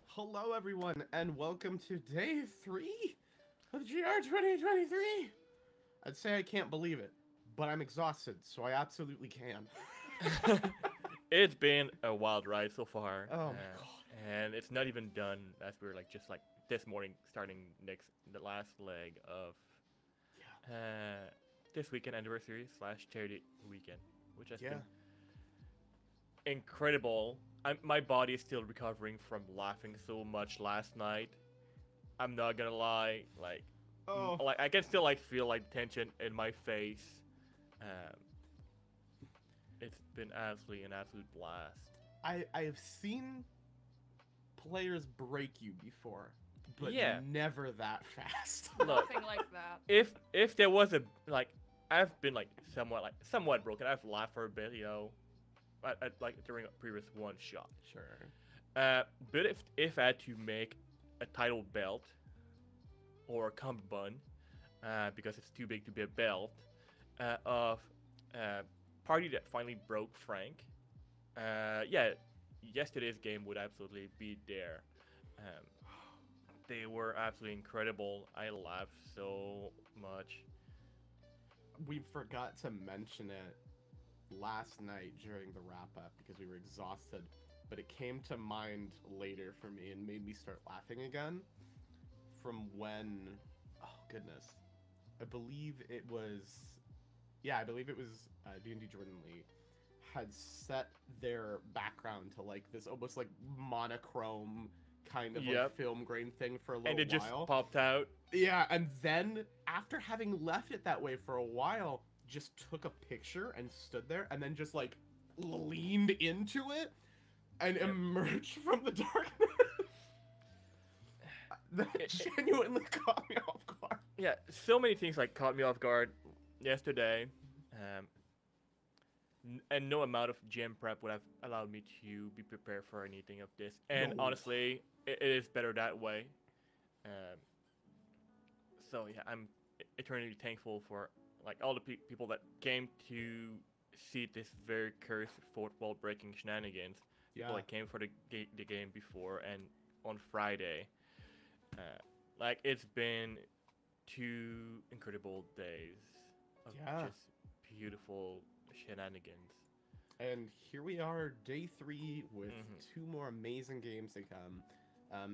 Hello everyone, and welcome to day 3 of GR 2023. I'd say I can't believe it, but I'm exhausted, so I absolutely can. It's been a wild ride so far. Oh my god. And it's not even done as we're just this morning starting the last leg of this weekend anniversary / charity weekend, which has been incredible. My body is still recovering from laughing so much last night. I'm not gonna lie, I can still feel tension in my face. It's been an absolute blast. I have seen players break you before, but never that fast. Nothing like that. If there was a I've been somewhat broken. I've laughed for a bit, during a previous one shot. Sure. But if I had to make a title belt or a cummerbund, because it's too big to be a belt, of party that finally broke Frank, yesterday's game would absolutely be there. They were absolutely incredible. I laughed so much. We forgot to mention it last night during the wrap-up because we were exhausted, but it came to mind later for me and made me start laughing again from when, oh goodness, I believe it was D&D Jordan Lee had set their background to this almost monochrome kind of film grain thing for a little while. And it just popped out. Yeah, and then after having left it that way for a while, just took a picture and stood there and then just leaned into it and emerged from the darkness. That genuinely caught me off guard. Yeah, so many things caught me off guard yesterday. And no amount of gym prep would have allowed me to be prepared for anything of this. And honestly, it is better that way. So yeah, I'm eternally thankful for all the people that came to see this very cursed fourth wall breaking shenanigans. People that came for the game before and on Friday. It's been 2 incredible days of just beautiful shenanigans. And here we are, day 3 with 2 more amazing games to come.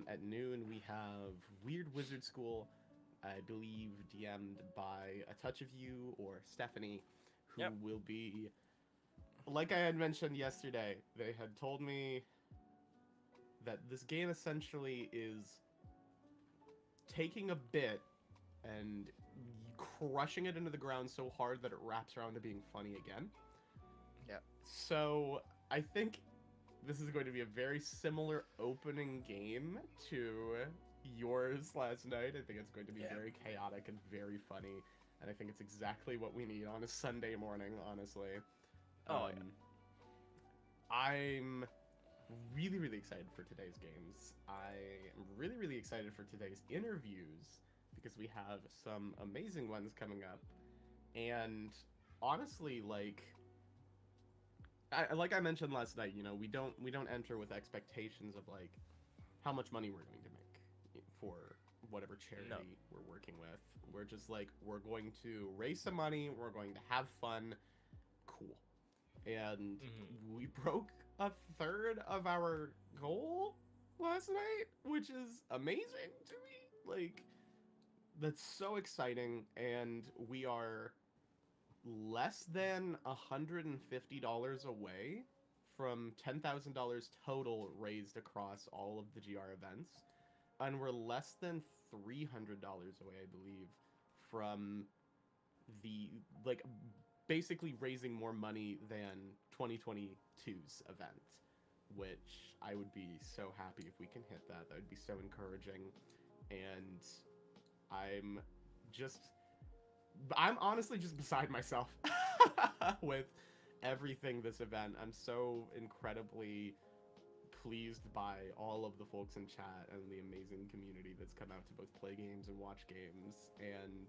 At noon we have Weird Wizard School, I believe DM'd by A Touch of You or Stephanie, who will be, like I had mentioned yesterday, they had told me that this game essentially is taking a bit and crushing it into the ground so hard that it wraps around to being funny again. Yeah. So I think this is going to be a very similar opening game to yours last night. I think it's going to be very chaotic and very funny, and I think it's exactly what we need on a Sunday morning, honestly. I'm really, really excited for today's games. I am really, really excited for today's interviews because we have some amazing ones coming up. And honestly, like I mentioned last night, we don't enter with expectations of how much money we're going to make for whatever charity we're working with. We're just we're going to raise some money, we're going to have fun, cool. And we broke a third of our goal last night, which is amazing to me. That's so exciting, and we are less than $150 away from $10,000 total raised across all of the GR events, and we're less than $300 away, I believe, from the basically raising more money than 2022's event, which I would be so happy if we can hit that. That would be so encouraging, and I'm honestly just beside myself with everything this event. I'm so incredibly pleased by all of the folks in chat and the amazing community that's come out to both play games and watch games. And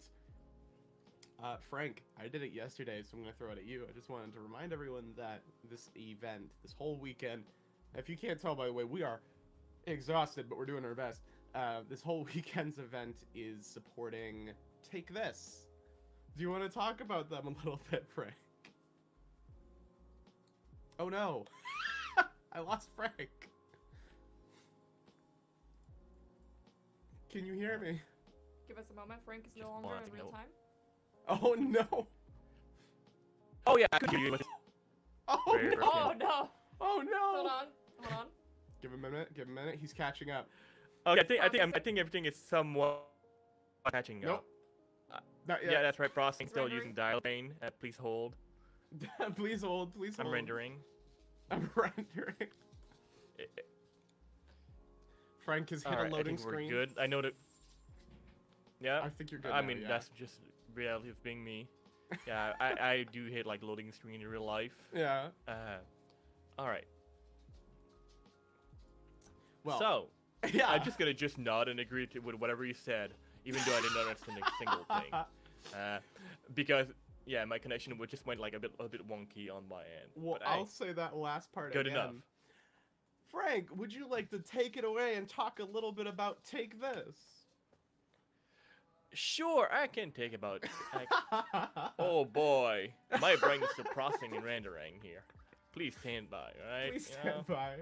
Frank, I did it yesterday, so I'm going to throw it at you. I just wanted to remind everyone that this event, this whole weekend, If you can't tell by the way, we are exhausted, but we're doing our best. This whole weekend's event is supporting Take This. Do you want to talk about them a little bit, Frank? Oh no. I lost Frank. Can you hear me? Give us a moment. Frank is Just no longer in bonding real out. time. Oh no. Oh yeah, I could hear you. Oh Very no. Oh no! Oh no. Hold on. Hold on. Give him a minute. Give him a minute. He's catching up. Okay, I think everything is somewhat catching Nope. up. Not Yeah, yet. that's right. Processing It's still rendering. using dial pane. Please hold. Please hold. Please hold. I'm rendering. I'm rendering. Frank has hit Alright, a I loading think screen. we're good. I know that. Yeah. I think you're good. I now, mean, yeah. that's just reality of being me. Yeah, I do hit like loading screen in real life. Yeah. All right. Well. So, Yeah. I'm just gonna just nod and agree with whatever you said, even though I didn't understand a single thing. Because yeah, my connection just went like a bit wonky on my end. Well, But I'll hey, say that last part good again. enough. Frank, would you like to take it away and talk a little bit about Take This? Sure, I can take about. Oh boy, my brain is still processing and rendering here. Please stand by, alright? Please stand by.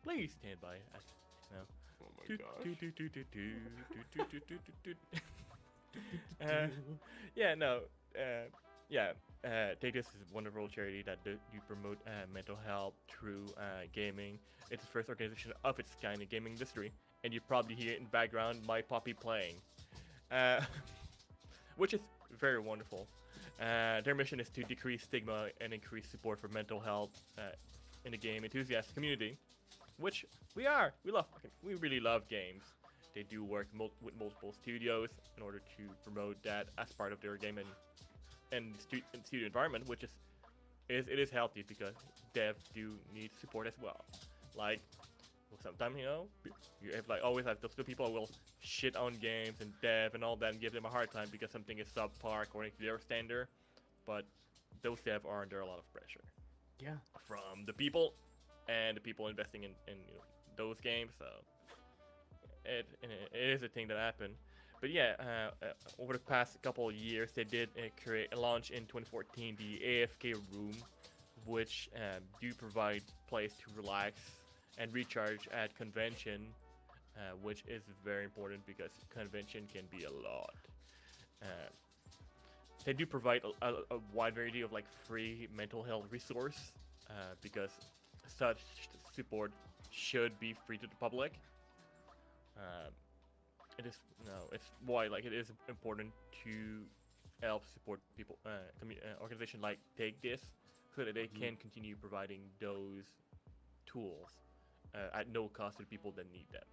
Please stand by. Oh my gosh. Yeah, no. Take This is a wonderful charity that do promote mental health through gaming. It's the first organization of its kind in the gaming industry, and you probably hear it in the background, my puppy playing, which is very wonderful. Their mission is to decrease stigma and increase support for mental health in the game enthusiast community, which we are. We really love games. They do work with multiple studios in order to promote that as part of their game and studio environment, which is healthy because devs do need support as well. Like, sometimes you have always have those two people who will shit on games and dev and all that and give them a hard time because something is subpar according to their standard, but those devs are under a lot of pressure. Yeah. From the people and the people investing in those games, so it is a thing that happened. But yeah, over the past couple of years, they did launch in 2014 the AFK Room, which do provide place to relax and recharge at convention, which is very important because convention can be a lot. They do provide a wide variety of free mental health resource because such support should be free to the public. It's why it is important to help support people, organizations like Take This, so that they can continue providing those tools at no cost to the people that need them.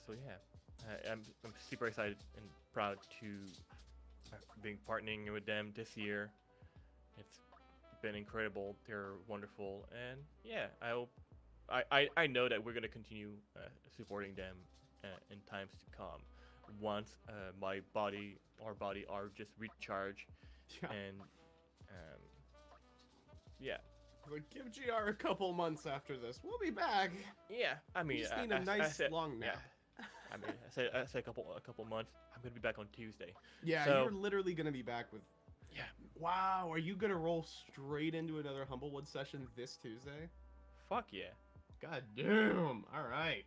So yeah, I'm super excited and proud to being partnering with them this year. It's been incredible. They're wonderful, and yeah, I know that we're gonna continue supporting them in times to come. Once our body are just recharged, and yeah. Like, give GR a couple months after this. We'll be back. Yeah, I mean, We just need a nice long nap. Yeah. I mean, I say a couple months. I'm gonna be back on Tuesday. Yeah, So- you're literally gonna be back with. Yeah. Wow, are you gonna roll straight into another Humblewood session this Tuesday? Fuck yeah. God damn! All right.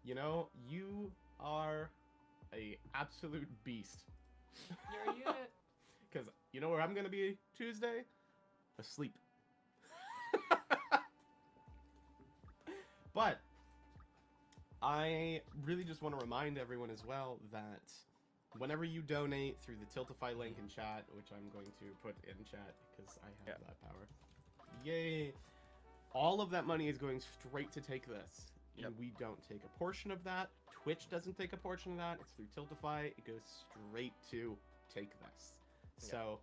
You know, you are a absolute beast. You're a unit. Because you know where I'm gonna be Tuesday? Asleep. But I really just want to remind everyone as well that whenever you donate through the Tiltify link in chat, which I'm going to put in chat because I have that power. Yay! All of that money is going straight to Take This. Yep. And we don't take a portion of that. Twitch doesn't take a portion of that. It's through Tiltify. It goes straight to Take This. Yep. So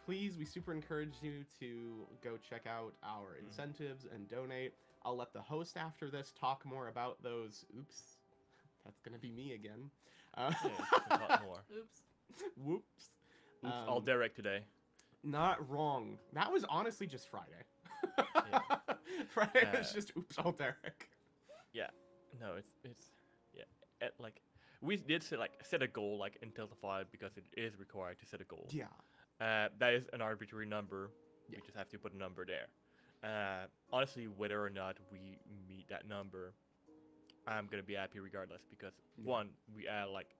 please, we super encourage you to go check out our incentives and donate. I'll let the host after this talk more about those. Oops. That's going to be me again. Yeah, a lot more. Oops. Whoops. Oops, all Derek today. Not wrong. That was honestly just Friday. Right? It's just oops, all Derek. Yeah, no, it's like we did set a goal like in Tiltify because it is required to set a goal. Yeah. That is an arbitrary number. Yeah. We just have to put a number there. Honestly, whether or not we meet that number, I'm gonna be happy regardless because one, we had like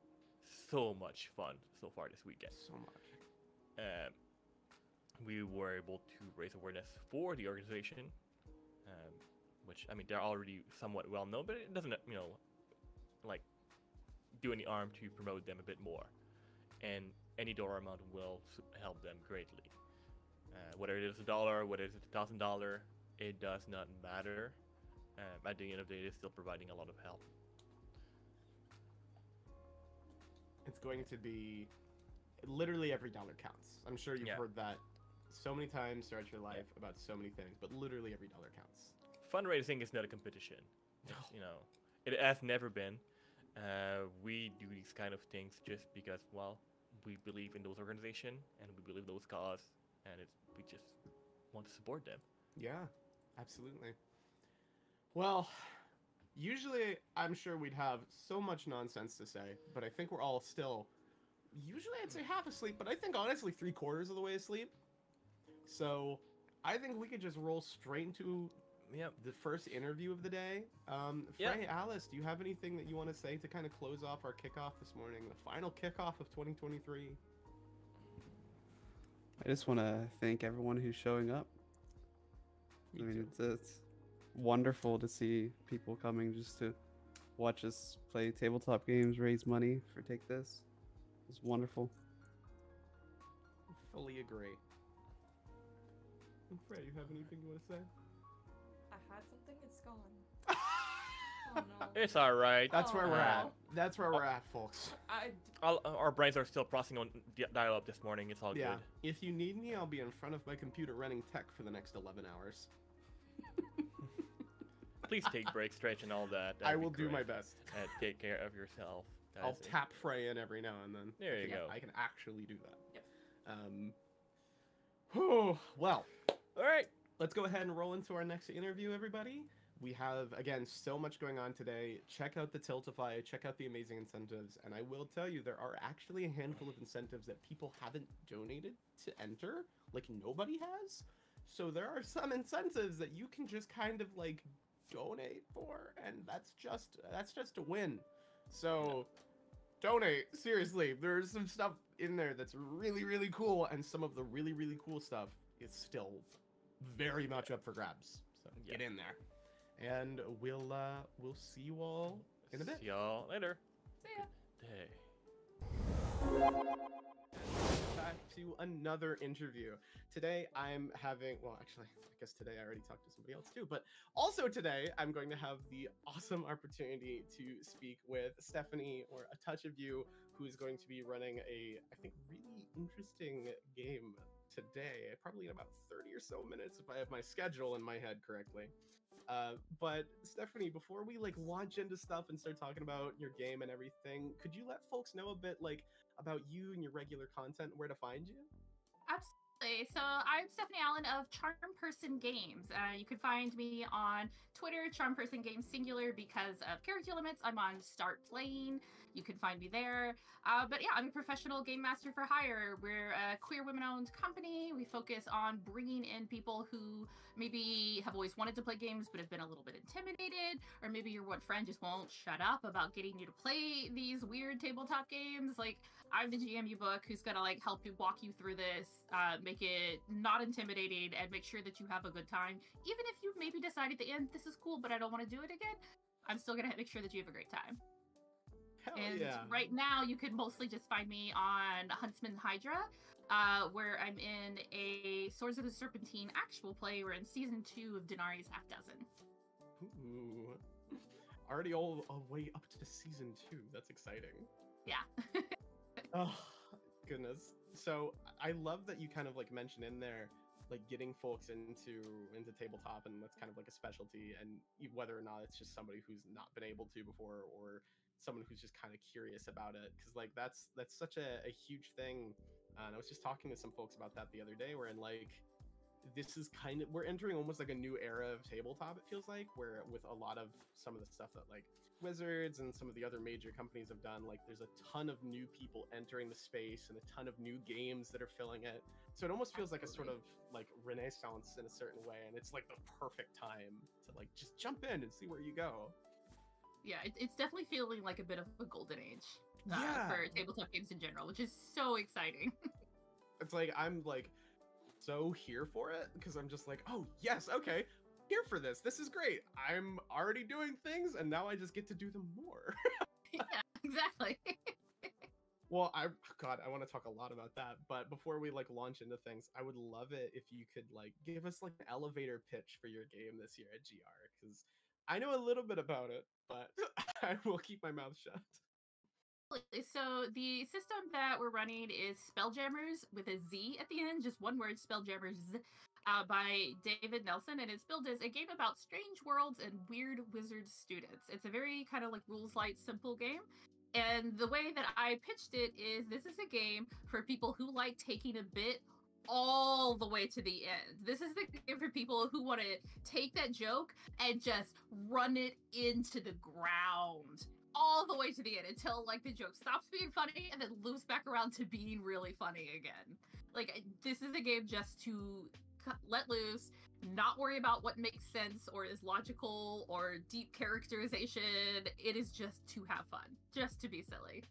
so much fun so far this weekend. So much. We were able to raise awareness for the organization, which I mean they're already somewhat well known, but it doesn't like do any harm to promote them a bit more, and any dollar amount will help them greatly. Whether it is $1, whether it is $1,000, it does not matter. At the end of the day, it is still providing a lot of help. It's going to be literally every dollar counts. I'm sure you've heard that so many times throughout your life about so many things, but literally every dollar counts. Fundraising is not a competition. It has never been. We do these kind of things just because, well, we believe in those organizations and we believe those cause, and we just want to support them. Yeah, absolutely. Well, usually I'm sure we'd have so much nonsense to say, but I think we're all still, usually I'd say half asleep, but I think honestly 3/4 of the way asleep. So I think we could just roll straight into the first interview of the day. Frey, Alice, do you have anything that you want to say to kind of close off our kickoff this morning, the final kickoff of 2023? I just want to thank everyone who's showing up. I mean, it's wonderful to see people coming just to watch us play tabletop games, raise money for Take This. It's wonderful. Fully agree. And Frey, you have anything you want to say? I had something, it's gone. Oh no. It's all right. That's where we're at. That's where we're at, folks. Our brains are still processing on dial-up this morning. It's all good. If you need me, I'll be in front of my computer running tech for the next 11 hours. Please take breaks, stretch, and all that. I will do my best. And take care of yourself. I'll tap Frey in every now and then. There you go. I can actually do that. Yep. Well. All right. Let's go ahead and roll into our next interview, everybody. We have, again, so much going on today. Check out the Tiltify, check out the amazing incentives, and I will tell you, there are actually a handful of incentives that people haven't donated to enter, like nobody has. So there are some incentives that you can just kind of like donate for, and that's just a win. So donate, seriously. There's some stuff in there that's really, really cool, and some of the really, really cool stuff is still very much up for grabs. So get in there. And we'll see you all in a bit. See y'all later. See ya. Good day. Back to another interview. Today I'm having, well, actually, I guess today I already talked to somebody else too, but also today I'm going to have the awesome opportunity to speak with Stephanie, or A Touch of You, who is going to be running a, I think, really interesting game today, probably in about 30 or so minutes if I have my schedule in my head correctly. But Stephanie, before we like launch into stuff and start talking about your game and everything, could you let folks know a bit like about you and your regular content, where to find you? Absolutely. So I'm Stephanie Allen of CharmPersonGames. You can find me on Twitter, CharmPersonGames singular because of character limits. I'm on Start Playing. You can find me there. But yeah, I'm a professional game master for hire. We're a queer women-owned company. We focus on bringing in people who maybe have always wanted to play games but have been a little bit intimidated, or maybe your one friend just won't shut up about getting you to play these weird tabletop games. Like, I'm the GM you book who's gonna like help you walk you through this, make it not intimidating, and make sure that you have a good time. Even if you maybe decide at the end, this is cool, but I don't want to do it again, I'm still gonna make sure that you have a great time. Hell and yeah. Right now, you can mostly just find me on Huntsman Hydra, where I'm in a Swords of the Serpentine actual play. We're in season 2 of Denari's Half Dozen. Ooh. Already all way up to season 2. That's exciting. Yeah. Oh, goodness. So I love that you kind of like mentioned in there, like getting folks into tabletop, and that's kind of like a specialty, and whether or not it's just somebody who's not been able to before, or someone who's just kind of curious about it, because like that's such a huge thing. And I was just talking to some folks about that the other day, where in like this is kind of, we're entering almost like a new era of tabletop, it feels like, where with a lot of some of the stuff that like Wizards and some of the other major companies have done, like there's a ton of new people entering the space and a ton of new games that are filling it. So it almost feels like a sort of like renaissance in a certain way, and it's like the perfect time to like just jump in and see where you go. Yeah, it's definitely feeling like a bit of a golden age Yeah. for tabletop games in general, which is so exciting. It's like I'm like so here for it because I'm just like, oh yes, okay, here for this. This is great. I'm already doing things, and now I just get to do them more. Yeah, exactly. Well, I want to talk a lot about that, but before we like launch into things, I would love it if you could like give us like an elevator pitch for your game this year at GR, because I know a little bit about it, but I will keep my mouth shut. So the system that we're running is Spelljammers with a Z at the end, just one word, Spelljammers, by David Nelson, and it's billed as a game about strange worlds and weird wizard students. It's a very kind of like rules light, simple game. And the way that I pitched it is this is a game for people who like taking a bit all the way to the end. This is the game for people who want to take that joke and just run it into the ground all the way to the end until like the joke stops being funny and then loops back around to being really funny again. Like this is a game just to let loose, not worry about what makes sense or is logical or deep characterization. It is just to have fun, just to be silly.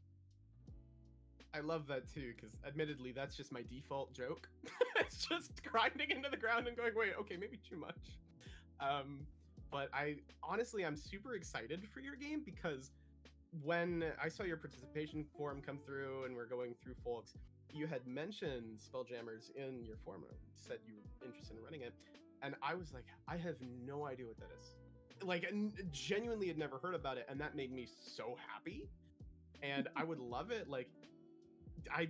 I love that too, because admittedly, that's just my default joke. It's just grinding into the ground and going, wait, okay, maybe too much. But I'm super excited for your game because when I saw your participation form come through and we're going through folks, you had mentioned Spelljammers in your form, said you were interested in running it, and I was like, I have no idea what that is. Like, genuinely had never heard about it, and that made me so happy. And I would love it. Like, I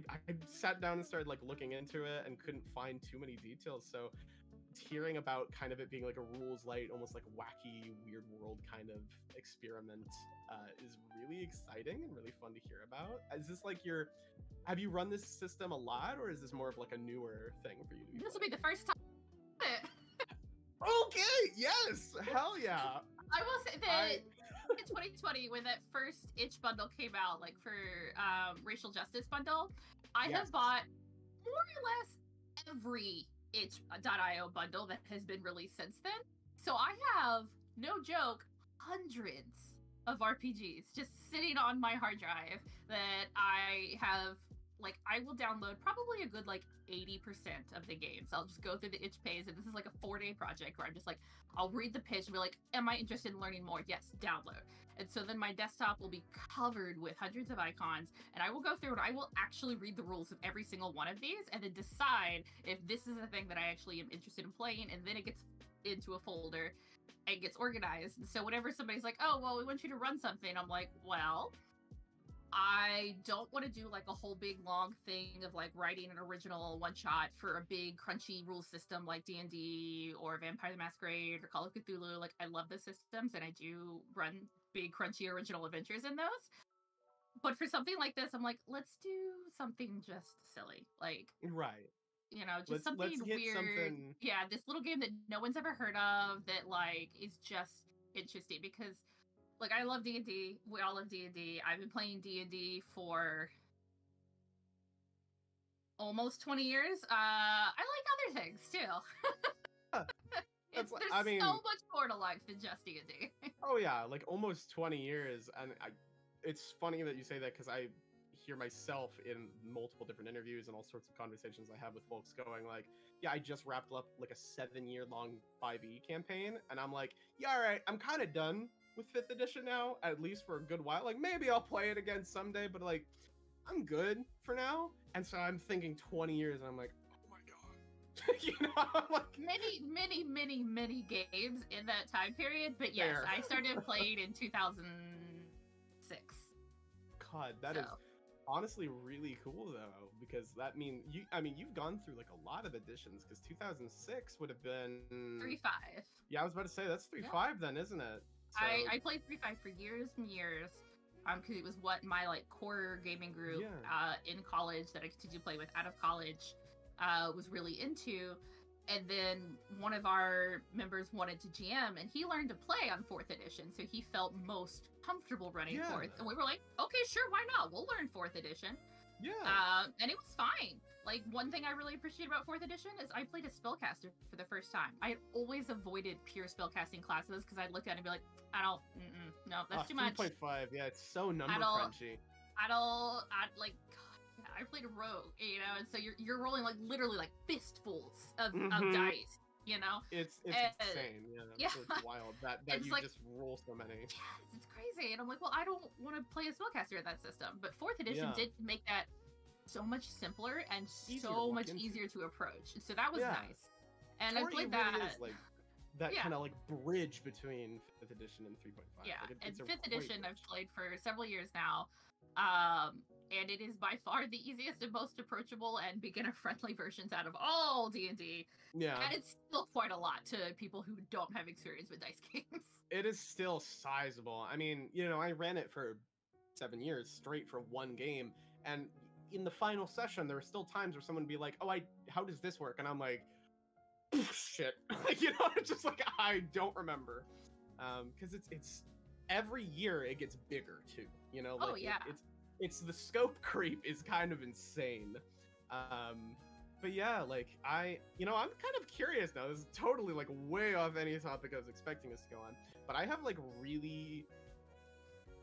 sat down and started like looking into it and couldn't find too many details. So hearing about kind of it being like a rules light, almost like wacky, weird world kind of experiment is really exciting and really fun to hear about. Is this like have you run this system a lot, or is this more of like a newer thing for you to be This will playing? be the first time. Okay, yes, hell yeah. I will say that in 2020, when that first itch bundle came out, like for racial justice bundle, I Yes. have bought more or less every itch.io bundle that has been released since then. So I have, no joke, hundreds of RPGs just sitting on my hard drive that I have, like, I will download probably a good, like, 80% of the games. I'll just go through the itch phase, and this is like a 4-day project where I'm just like, I'll read the pitch and be like, am I interested in learning more? Yes, download. And so then my desktop will be covered with hundreds of icons, and I will go through and I will actually read the rules of every single one of these and then decide if this is a thing that I actually am interested in playing, and then it gets into a folder and gets organized. And so whenever somebody's like, oh, well, we want you to run something, I'm like, well, I don't want to do like a whole big long thing of like writing an original one shot for a big crunchy rule system like D&D or Vampire the Masquerade or Call of Cthulhu. Like, I love the systems and I do run big crunchy original adventures in those. But for something like this, I'm like, let's do something just silly. Like, Right. you know, just something weird. Something... Yeah, this little game that no one's ever heard of that like is just interesting because like, I love D&D. We all love D&D. I've been playing D&D for almost 20 years. I like other things, too. There's so much more to life than just D&D. Oh, yeah, like, almost 20 years. And it's funny that you say that, because I hear myself in multiple different interviews and all sorts of conversations I have with folks going, like, yeah, I just wrapped up, like, a 7-year-long 5e campaign. And I'm like, yeah, all right, I'm kind of done with 5th edition now, at least for a good while. Like, maybe I'll play it again someday, but like, I'm good for now. And so I'm thinking 20 years, and I'm like, oh my god. You know, I'm like... many games in that time period. But yes, Fair. I started playing in 2006. God, that is honestly really cool though, because that means you've gone through like a lot of editions, because 2006 would have been 3.5. Yeah, I was about to say that's 3.5 then, isn't it? So... I played 3.5 for years and years, because it was what my like core gaming group in college that I continued to play with out of college was really into. And then one of our members wanted to GM, and he learned to play on 4th edition, so he felt most comfortable running 4th. And we were like, okay, sure, why not? We'll learn 4th edition. Yeah. And it was fine. Like, one thing I really appreciate about 4th edition is I played a spellcaster for the first time. I had always avoided pure spellcasting classes because I'd look at it and be like, no, that's too much. 3.5, yeah, it's so number crunchy. I played a rogue, you know, and so you're rolling like literally like fistfuls of dice, you know. It's insane, yeah. It's wild that you like, just roll so many. Yes, it's crazy, and I'm like, well, I don't want to play a spellcaster in that system, but 4th edition did make that so much simpler and so much easier to approach. So that was nice, and I played that. Really is like that kind of like bridge between 5th edition and 3.5. Yeah, like and 5th edition I've played for several years now. And it is by far the easiest and most approachable and beginner-friendly versions out of all D&D. Yeah. And it's still quite a lot to people who don't have experience with dice games. It is still sizable. I mean, you know, I ran it for 7 years straight for one game, and in the final session, there were still times where someone would be like, oh, how does this work? And I'm like, shit. Like, you know, it's just like, I don't remember. Because it's every year it gets bigger, too. You know, like, it's the scope creep is kind of insane. But yeah, like I'm kind of curious now. This is totally like way off any topic I was expecting us to go on. But I have like really,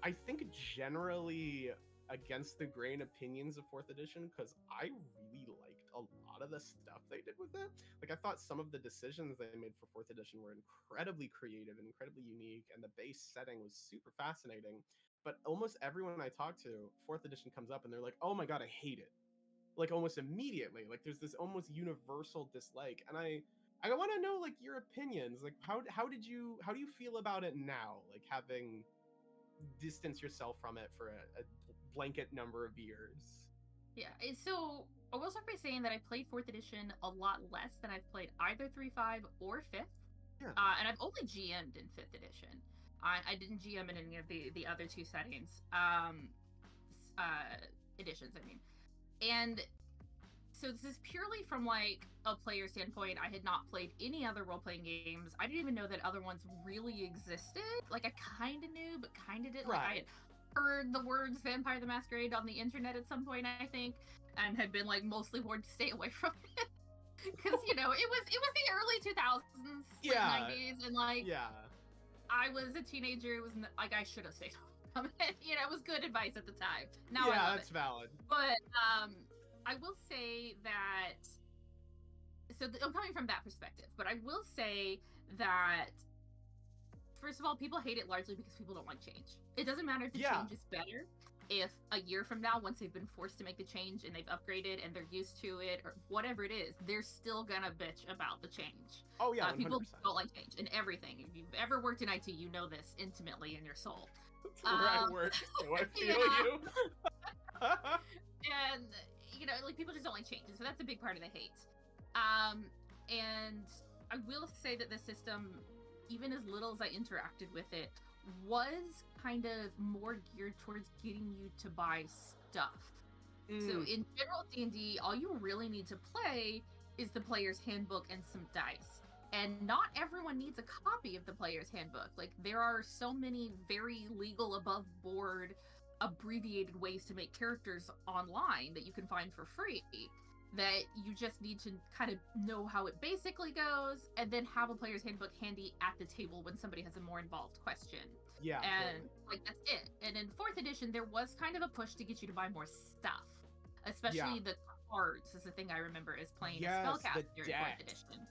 I think generally against the grain opinions of 4th edition, because I really liked a lot of the stuff they did with it. Like I thought some of the decisions they made for 4th edition were incredibly creative and incredibly unique, and the base setting was super fascinating. But almost everyone I talk to, 4th edition comes up and they're like, oh my god, I hate it. Like almost immediately. Like there's this almost universal dislike. And I want to know like your opinions. Like how do you feel about it now? Like having distanced yourself from it for a blanket number of years. Yeah, so I will start by saying that I played 4th edition a lot less than I've played either 3.5 or 5th. Yeah. And I've only GM'd in 5th edition. I didn't GM in any of the other two settings, editions, I mean. And so this is purely from like a player standpoint. I had not played any other role-playing games. I didn't even know that other ones really existed. Like I kind of knew, but kind of didn't. Right. Like I had heard the words Vampire the Masquerade on the internet at some point, I think, and had been like mostly warned to stay away from it. Because, you know, it was the early 2000s, 90s, and like I was a teenager. It was like I should have stayed from it. You know, it was good advice at the time. Now I love that's valid. But I will say that. So I'm coming from that perspective, but I will say that first of all, people hate it largely because people don't like change. It doesn't matter if the change is better. If a year from now, once they've been forced to make the change and they've upgraded and they're used to it or whatever it is, they're still gonna bitch about the change. Oh yeah, 100%. People don't like change in everything. If you've ever worked in IT, you know this intimately in your soul. That's where I work, so I feel you. And, you know, like people just don't like change. And so that's a big part of the hate. And I will say that the system, even as little as I interacted with it, was kind of more geared towards getting you to buy stuff. So in general D&D, all you really need to play is the player's handbook and some dice. And not everyone needs a copy of the player's handbook. Like there are so many very legal above board abbreviated ways to make characters online that you can find for free, that you just need to kind of know how it basically goes and then have a player's handbook handy at the table when somebody has a more involved question. Yeah. And like that's it. And in 4th edition, there was kind of a push to get you to buy more stuff. Especially the cards is the thing I remember as playing a spellcaster in 4th edition.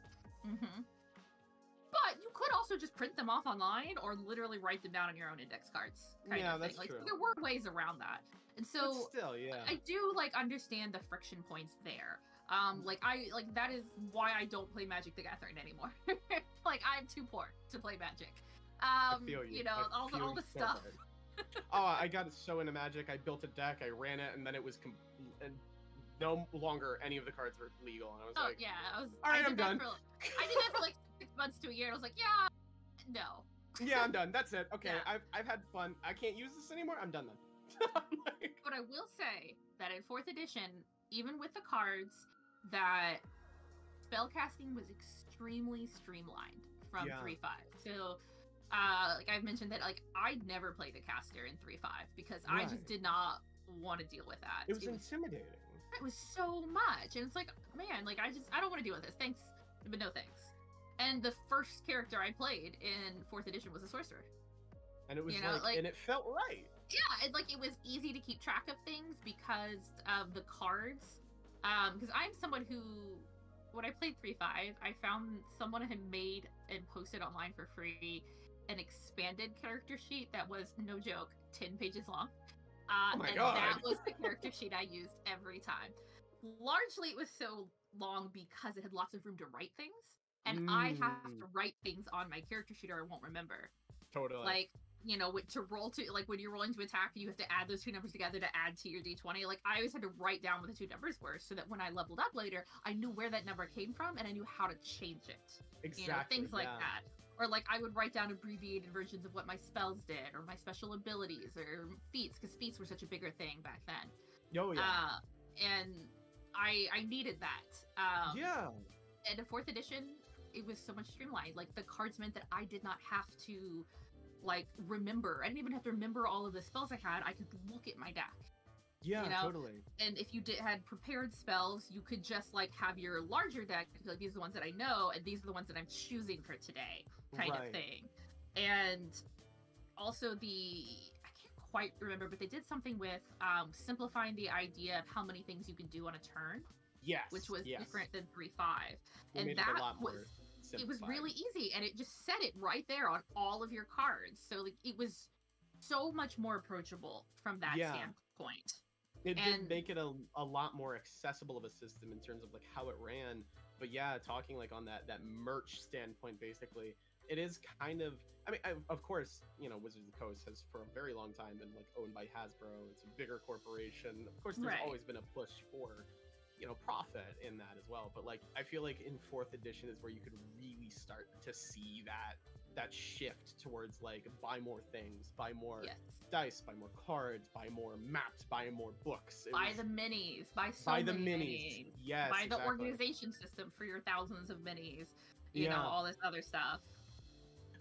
But you could also just print them off online or literally write them down on your own index cards. That's like, true. So there were ways around that. And so but still, I do like understand the friction points there. That is why I don't play Magic the Gathering anymore. Like I'm too poor to play Magic. I feel you. You know, all the stuff. Oh, I got so into Magic. I built a deck, I ran it, and then it was and no longer any of the cards were legal. And I was all right, I'm done. I did that for like 6 months to a year. And I was like, no. Yeah, I'm done. That's it. Okay, I've had fun. I can't use this anymore. I'm done then. But I will say that in 4th edition, even with the cards, that spellcasting was extremely streamlined from 3.5. So, like I've mentioned that, like, I never played a caster in 3.5 because I just did not want to deal with that. It was intimidating. It was so much, and it's like, man, like I don't want to deal with this. Thanks, but no thanks. And the first character I played in 4th edition was a sorcerer. And it was and it felt right. Yeah, it was easy to keep track of things because of the cards. Because I'm someone who, when I played 3.5, I found someone had made and posted online for free an expanded character sheet that was, no joke, 10 pages long. Oh my God. That was the character sheet I used every time. Largely, it was so long because it had lots of room to write things. And I have to write things on my character sheet or I won't remember. Totally. Like, to roll to, like, when you're rolling to attack, you have to add those two numbers together to add to your d20. Like, I always had to write down what the two numbers were so that when I leveled up later, I knew where that number came from and I knew how to change it. Exactly. Things like that. Or, like, I would write down abbreviated versions of what my spells did or my special abilities or feats, because feats were such a bigger thing back then. Oh, yeah. And I needed that. Yeah. And in 4th edition, it was so much streamlined. Like, the cards meant that I did not have to, like, remember. I didn't even have to remember all of the spells I had. I could look at my deck. Yeah, totally. And if you had prepared spells, you could just, like, have your larger deck, like, these are the ones that I know, and these are the ones that I'm choosing for today, kind of thing. And also I can't quite remember, but they did something with simplifying the idea of how many things you can do on a turn. Yes. Which was different than 3.5. And that it was really easy, and it just said it right there on all of your cards. So, like, it was so much more approachable from that standpoint. It did make it a lot more accessible of a system in terms of, like, how it ran. But yeah, talking, like, on that merch standpoint, basically, it is kind of, I mean, of course, Wizards of the Coast has for a very long time been, like, owned by Hasbro. It's a bigger corporation. Of course, there's always been a push for, profit in that as well. But, like, I feel like in 4th edition is where you could really start to see that shift towards, like, buy more things, buy more dice, buy more cards, buy more maps, buy more books. Buy the minis, buy the minis. Yes, buy the organization system for your thousands of minis. All this other stuff.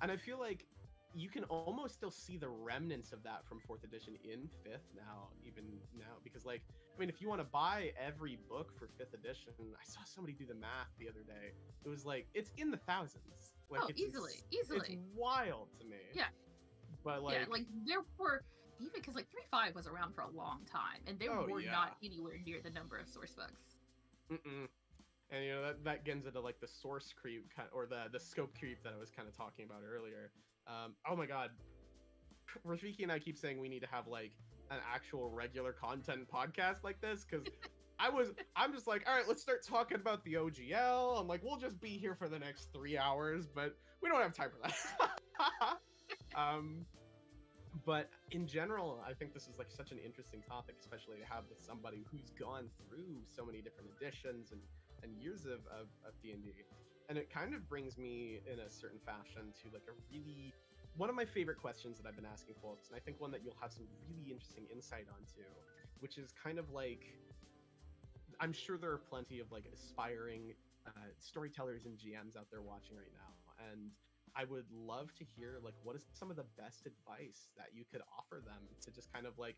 And I feel like you can almost still see the remnants of that from 4th edition in 5th even now, because, like, I mean, if you want to buy every book for 5th edition, I saw somebody do the math the other day. It was like, it's in the thousands. Like, it's easily. It's wild to me. Yeah. But, like... Yeah, like, there were... Even because, like, 3.5 was around for a long time, and there were not anywhere near the number of source books. Mm-mm. And, that gets into, like, the source creep, or the scope creep that I was kind of talking about earlier. Oh my god. Rafiki and I keep saying we need to have, like, an actual regular content podcast like this, because I'm just like, all right, let's start talking about the OGL. I'm like, we'll just be here for the next 3 hours, but we don't have time for that. But in general, I think this is, like, such an interesting topic, especially to have with somebody who's gone through so many different editions and years of D&D. And it kind of brings me in a certain fashion to, like, one of my favorite questions that I've been asking folks, and I think one that you'll have some really interesting insight onto, which is kind of like, I'm sure there are plenty of, like, aspiring storytellers and GMs out there watching right now, and I would love to hear, like, what is some of the best advice that you could offer them to just kind of, like,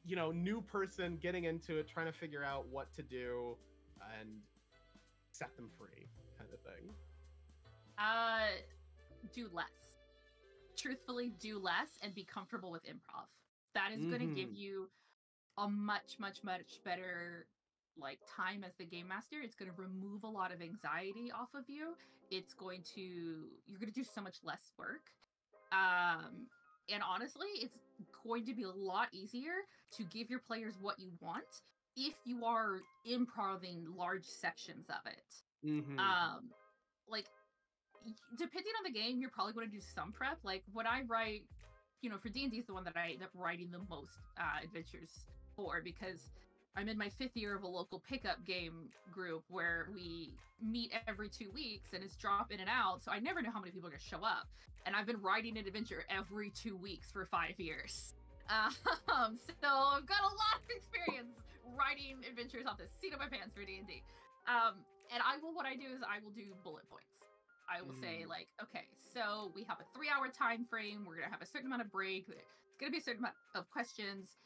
new person getting into it, trying to figure out what to do and set them free, kind of thing. Do less. Truthfully, do less and be comfortable with improv. That is going to give you a much, much, much better, like, time as the game master. It's going to remove a lot of anxiety off of you. You're going to do so much less work. And honestly, it's going to be a lot easier to give your players what you want if you are improving large sections of it. Like, depending on the game, you're probably going to do some prep. Like, when I write, for D&D is the one that I end up writing the most adventures for, because I'm in my 5th year of a local pickup game group where we meet every 2 weeks and it's drop in and out, so I never know how many people are going to show up. And I've been writing an adventure every 2 weeks for 5 years. So I've got a lot of experience writing adventures off the seat of my pants for D&D. And what I do is I will do bullet points. I will say like, okay, so we have a 3-hour time frame. We're gonna have a certain amount of break. It's gonna be a certain amount of questions,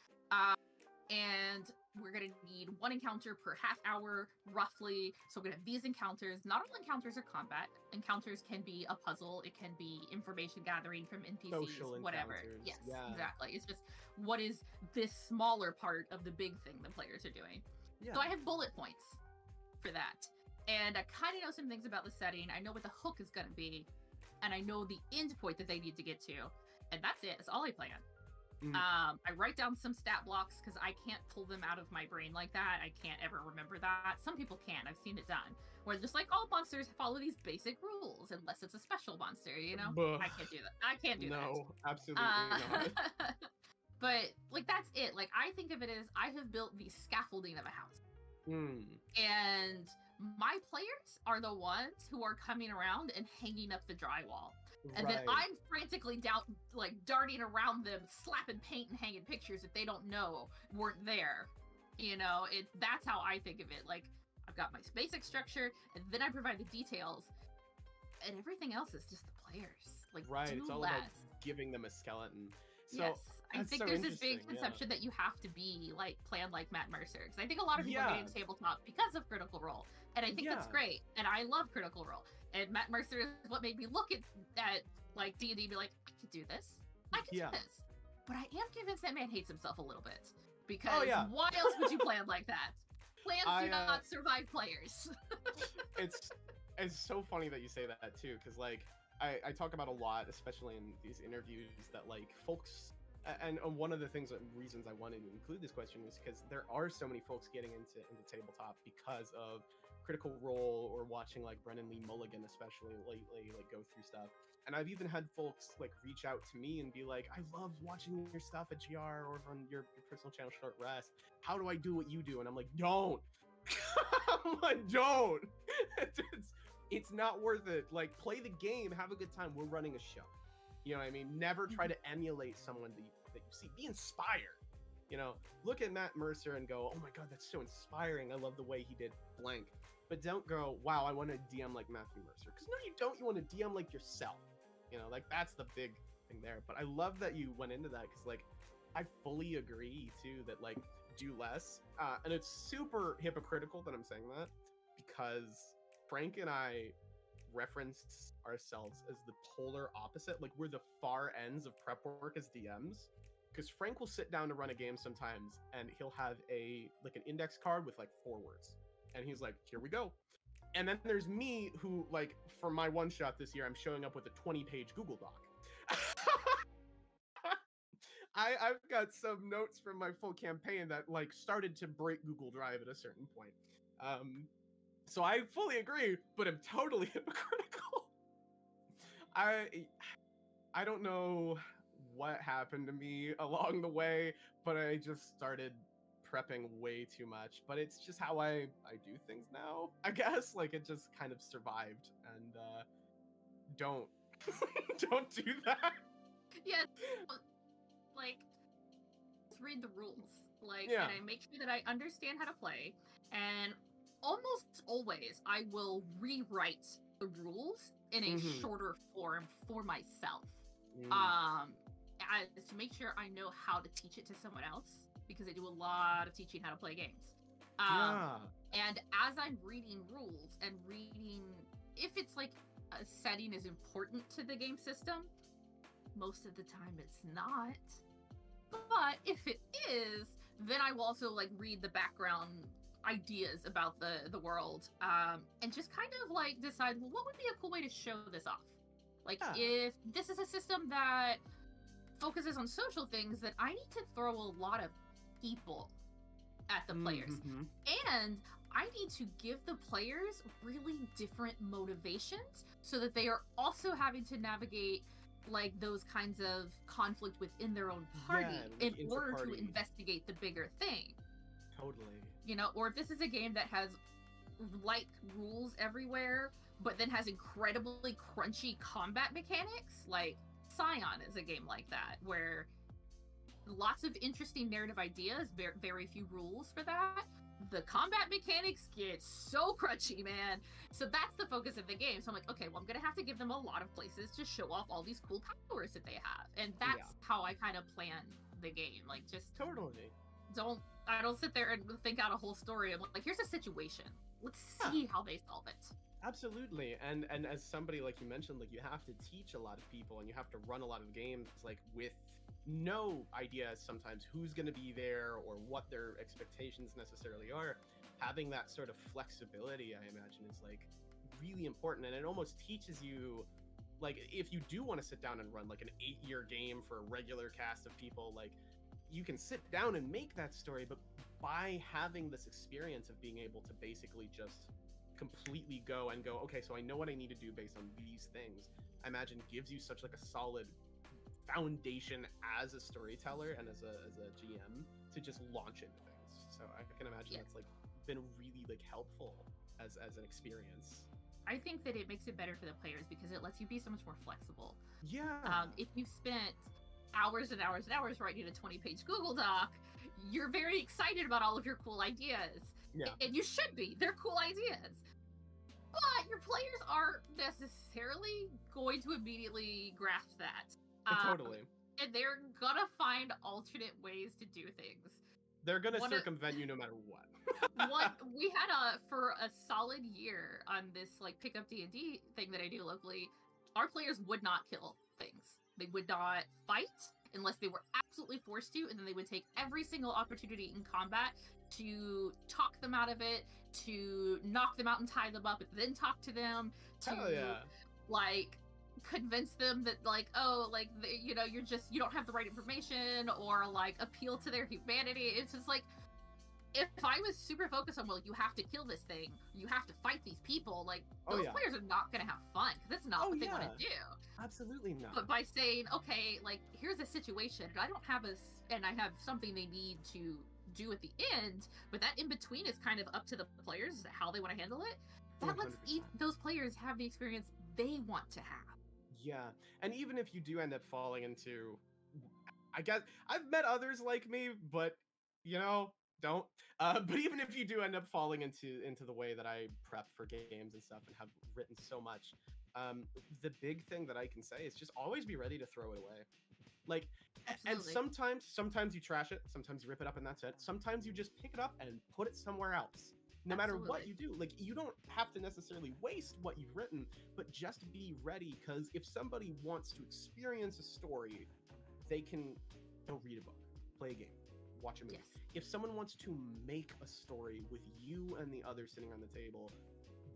and we're gonna need 1 encounter per half hour, roughly. So we're gonna have these encounters. Not all encounters are combat. Encounters can be a puzzle. It can be information gathering from NPCs, Social whatever. encounters, Yes, yeah. exactly. It's just what is this smaller part of the big thing the players are doing. Yeah. So I have bullet points for that. And I kind of know some things about the setting. I know what the hook is going to be. And I know the end point that they need to get to. And that's it. That's all I plan. I write down some stat blocks because I can't pull them out of my brain like that. I can't ever remember that. Some people can. I've seen it done. Where just like all monsters follow these basic rules unless it's a special monster, you know? I can't do that. I can't do that. No, absolutely not. But like that's it. Like I think of it as I have built the scaffolding of a house. And my players are the ones who are coming around and hanging up the drywall. And then I'm frantically darting around them, slapping paint and hanging pictures that they don't know weren't there. You know, that's how I think of it. Like, I've got my basic structure, and then I provide the details, and everything else is just the players. Like, it's all less. about giving them a skeleton. So, yes, I think there's this big conception that you have to be like planned like Matt Mercer, because I think a lot of people are getting into tabletop because of Critical Role, and I think that's great, and I love Critical Role. And Matt Mercer is what made me look at like D&D and be like, I could do this. I could do this. But I am convinced that man hates himself a little bit. Because why else would you plan like that? Plans do not survive players. It's so funny that you say that too, because like I talk about a lot, especially in these interviews, that like folks, and one of the reasons I wanted to include this question was because there are so many folks getting into tabletop because of Critical Role or watching like Brennan Lee Mulligan, especially lately, like go through stuff. And I've even had folks like reach out to me and be like, I love watching your stuff at GR or on your personal channel, Short Rest. How do I do what you do? And I'm like, don't. I'm like, don't. It's not worth it. Like, play the game, have a good time. We're running a show. You know what I mean? Never try to emulate someone that you see. Be inspired. You know, look at Matt Mercer and go, oh my God, that's so inspiring. I love the way he did blank. But don't go, wow, I want to DM like Matthew Mercer. Because no, you don't. You want to DM like yourself. You know, like that's the big thing there. But I love that you went into that because, like, I fully agree too that like do less. And it's super hypocritical that I'm saying that because Frank and I reference ourselves as the polar opposite. Like we're the far ends of prep work as DMs. Because Frank will sit down to run a game sometimes and he'll have an index card with like 4 words. And he's like, here we go. And then there's me who, like, for my one shot this year, I'm showing up with a 20-page Google Doc. I've got some notes from my full campaign that, like, started to break Google Drive at a certain point. So I fully agree, but I'm totally hypocritical. I don't know what happened to me along the way, but I just started prepping way too much. But it's just how I do things now, I guess. Like, it just kind of survived. And don't do that. Yeah, like, just read the rules. Like, and I make sure that I understand how to play. And almost always I will rewrite the rules in a shorter form for myself. As to make sure I know how to teach it to someone else, because I do a lot of teaching how to play games. And as I'm reading rules and reading, if it's like a setting is important to the game system, most of the time it's not. But if it is, then I will also like read the background ideas about the world, and just kind of like decide, well, what would be a cool way to show this off? Like, if this is a system that focuses on social things, then I need to throw a lot of people at the players. And I need to give the players really different motivations so that they are also having to navigate like those kinds of conflict within their own party in order to investigate the bigger thing. Totally. You know, or if this is a game that has like rules everywhere, but then has incredibly crunchy combat mechanics, like Scion is a game like that, where lots of interesting narrative ideas, very few rules for that, the combat mechanics get so crunchy, man. So that's the focus of the game. So I'm like, okay, well, I'm gonna have to give them a lot of places to show off all these cool powers that they have, and that's how I kind of plan the game. Like, just totally. I don't sit there and think out a whole story. I'm like, here's a situation. Let's see how they solve it. Absolutely. And as somebody, like you mentioned, like, you have to teach a lot of people and you have to run a lot of games, like, with no idea sometimes who's going to be there or what their expectations necessarily are. Having that sort of flexibility, I imagine, is like really important, and it almost teaches you, like, if you do want to sit down and run like an 8-year game for a regular cast of people, like, you can sit down and make that story, but by having this experience of being able to basically just completely go, okay, so I know what I need to do based on these things, I imagine gives you such like a solid foundation as a storyteller and as a GM to just launch into things. So I can imagine that's like been really like helpful as an experience. I think that it makes it better for the players because it lets you be so much more flexible. Yeah. If you've spent hours and hours and hours writing a 20-page Google Doc, you're very excited about all of your cool ideas. Yeah. And you should be. They're cool ideas. But your players aren't necessarily going to immediately grasp that. Totally. And they're gonna find alternate ways to do things. They're gonna circumvent you no matter what. We had for a solid year on this like pickup D&D thing that I do locally, our players would not kill things. They would not fight unless they were absolutely forced to, and then they would take every single opportunity in combat to talk them out of it, to knock them out and tie them up, and then talk to them, to like convince them that like, oh, like, you know, you don't have the right information, or like appeal to their humanity. It's just like, if I was super focused on, well, you have to kill this thing, you have to fight these people, like, those players are not going to have fun, because that's not what they want to do. Absolutely not. But by saying, okay, like, here's a situation, and I have something they need to do at the end, but that in between is kind of up to the players, how they want to handle it. That 100%. Lets those players have the experience they want to have. Yeah, and even if you do end up falling into, I guess, I've met others like me, but, you know, don't. But even if you do end up falling into the way that I prep for games and stuff and have written so much, the big thing that I can say is just always be ready to throw it away. Like, absolutely. And sometimes you trash it, sometimes you rip it up and that's it. Sometimes you just pick it up and put it somewhere else. No matter what you do, like, you don't have to necessarily waste what you've written, but just be ready, because if somebody wants to experience a story, they can go read a book, play a game, watch a movie. Yes. If someone wants to make a story with you and the others sitting on the table,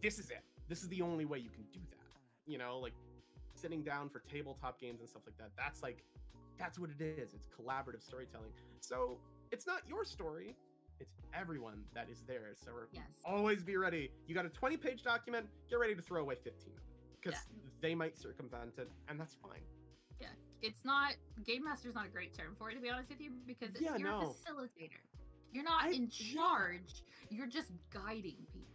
this is it. This is the only way you can do that. You know, like, sitting down for tabletop games and stuff like that, that's what it is. It's collaborative storytelling. So it's not your story, it's everyone that is there. So always be ready. You got a 20-page document, get ready to throw away 15 of it, because they might circumvent it, and that's fine. Yeah, it's not, Game Master's not a great term for it, to be honest with you, because you're a facilitator. You're not in charge, you're just guiding people.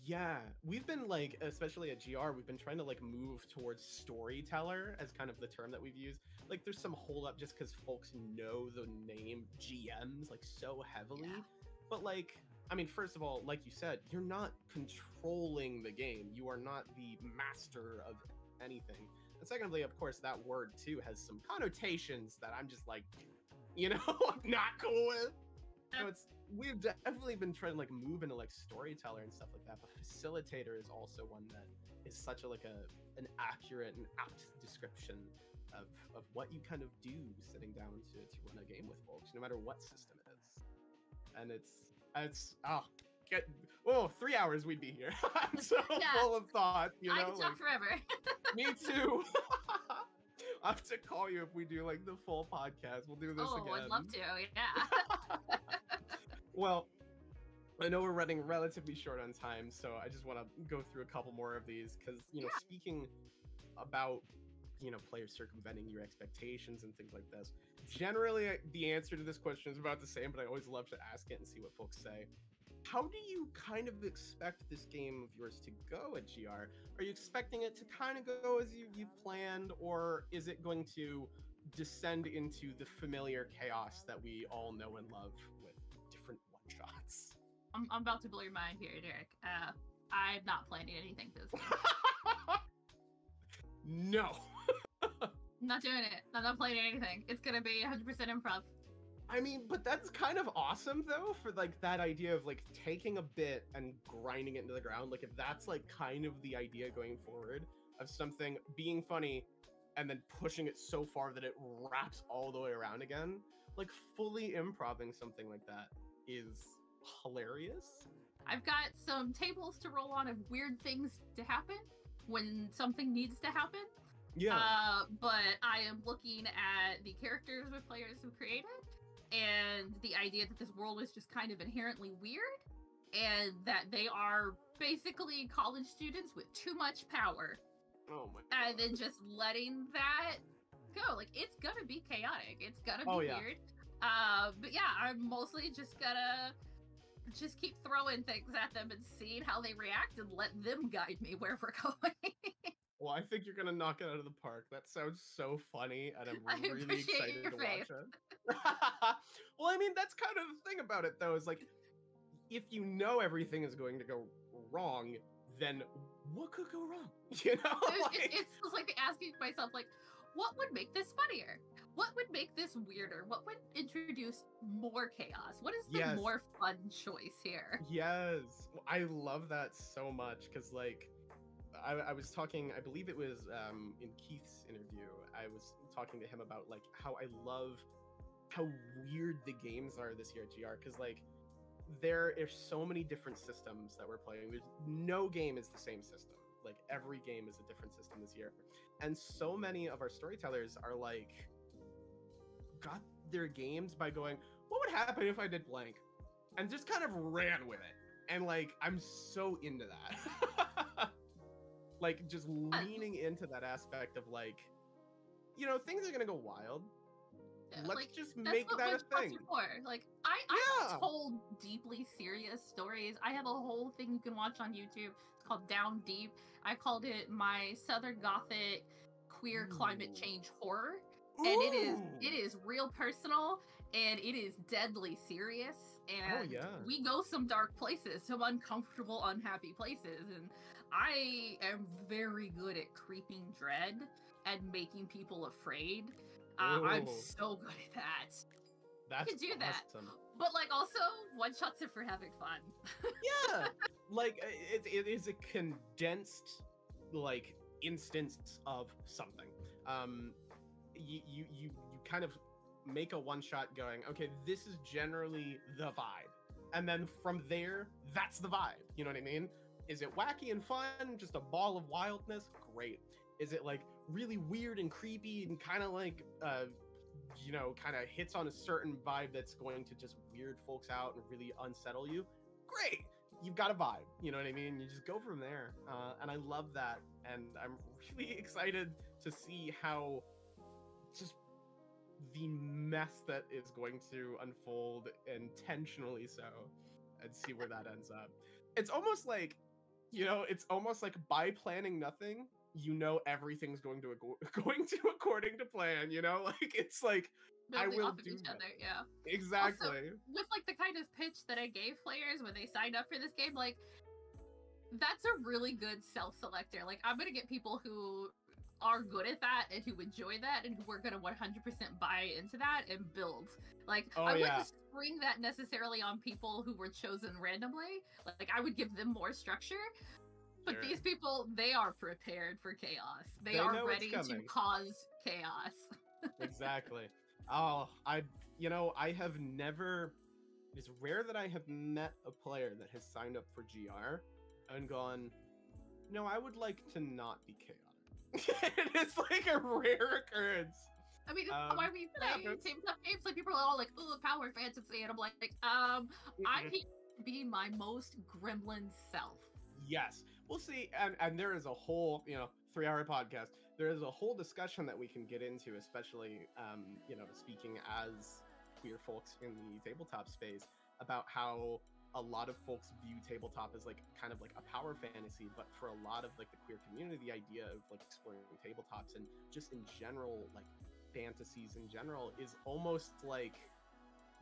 Yeah, we've been, like, especially at GR, we've been trying to, like, move towards storyteller as kind of the term that we've used. Like, there's some hold up just because folks know the name GMs, like, so heavily. Yeah. But, like, I mean, first of all, like you said, you're not controlling the game. You are not the master of anything. And secondly, of course, that word, too, has some connotations that I'm just, like, you know, not cool with. So we've definitely been trying to, like, move into, like, storyteller and stuff like that, but facilitator is also one that is such a, like, an accurate and apt description of what you kind of do sitting down to run a game with folks, no matter what system it is. And it's 3 hours we'd be here. I'm so full of thought, you know? I could talk forever. Me too. I'll have to call you if we do, like, the full podcast. We'll do this again. Oh, I'd love to, yeah. Well, I know we're running relatively short on time, so I just want to go through a couple more of these, because, you know, speaking about, you know, players circumventing your expectations and things like this, generally the answer to this question is about the same, but I always love to ask it and see what folks say. How do you kind of expect this game of yours to go at GR? Are you expecting it to kind of go as you planned, or is it going to descend into the familiar chaos that we all know and love with different one-shots? I'm about to blow your mind here, Derek. I'm not planning anything for this game. No. I'm not doing it. I'm not planning anything. It's gonna be 100% improv. I mean, but that's kind of awesome though, for like that idea of like taking a bit and grinding it into the ground. Like if that's like kind of the idea going forward of something being funny and then pushing it so far that it wraps all the way around again, like fully improving something like that is hilarious. I've got some tables to roll on of weird things to happen when something needs to happen. Yeah. But I am looking at the characters the players have created and the idea that this world is just kind of inherently weird and that they are basically college students with too much power. Oh my God. And then just letting that go. Like, it's gonna be chaotic. It's gonna be weird. But yeah, I'm mostly just gonna just keep throwing things at them and seeing how they react and let them guide me where we're going. Well, I think you're gonna knock it out of the park. That sounds so funny, and I'm really appreciate excited your to faith. watch it. Well, I mean, that's kind of the thing about it, though, is like, if you know everything is going to go wrong, then what could go wrong? You know, It's just like asking myself, like, what would make this funnier? What would make this weirder? What would introduce more chaos? What is the more fun choice here? Yes, I love that so much because, like, I was talking, I believe it was in Keith's interview, I was talking to him about, like, how I love how weird the games are this year at GR, because, like, there are so many different systems that we're playing. There's no game is the same system. Like, every game is a different system this year. And so many of our storytellers are, like, got their games by going, what would happen if I did blank? And just kind of ran with it. And, like, I'm so into that. Like, just leaning into that aspect of, like, you know, things are gonna go wild. Let's like, just make that a thing. Like, I have told deeply serious stories. I have a whole thing you can watch on YouTube. It's called Down Deep. I called it my Southern Gothic queer climate change horror. And it is real personal and it is deadly serious. And we go some dark places, some uncomfortable, unhappy places. And I am very good at creeping dread and making people afraid. I'm so good at that. That's I can do that. awesome. But, like, also, one-shots are for having fun. Yeah! Like, it is a condensed, like, instance of something. You kind of make a one-shot going, okay, this is generally the vibe. And then from there, that's the vibe. You know what I mean? Is it wacky and fun? Just a ball of wildness? Great. Is it, like, really weird and creepy and kind of like, you know, kind of hits on a certain vibe that's going to just weird folks out and really unsettle you? Great! You've got a vibe. You know what I mean? You just go from there. And I love that. And I'm really excited to see how just the mess that is going to unfold intentionally so, and see where that ends up. It's almost like, you know, it's almost like by planning nothing, you know everything's going to according to plan, you know? Like, it's like, I will do each that. other, yeah. Exactly. Also, with, like, the kind of pitch that I gave players when they signed up for this game, like, that's a really good self-selector. Like, I'm gonna get people who are good at that and who enjoy that and who are gonna 100% buy into that and build. Like, I wouldn't spring that necessarily on people who were chosen randomly. Like, I would give them more structure. But these people, they are prepared for chaos. They are ready to cause chaos. Exactly. Oh, I have never, it's rare that I have met a player that has signed up for GR and gone, no, I would like to not be chaotic. It's like a rare occurrence. I mean, it's why we play tabletop games. Like, people are all like, "Ooh, power fantasy," and I'm like, I'm here to be my most gremlin self. Yes. We'll see. And there is a whole, 3-hour podcast. There is a whole discussion that we can get into, especially, speaking as queer folks in the tabletop space, about how a lot of folks view tabletop as, like, kind of like a power fantasy, but for a lot of, like, the queer community, the idea of, like, exploring tabletops and just in general, like, fantasies in general is almost like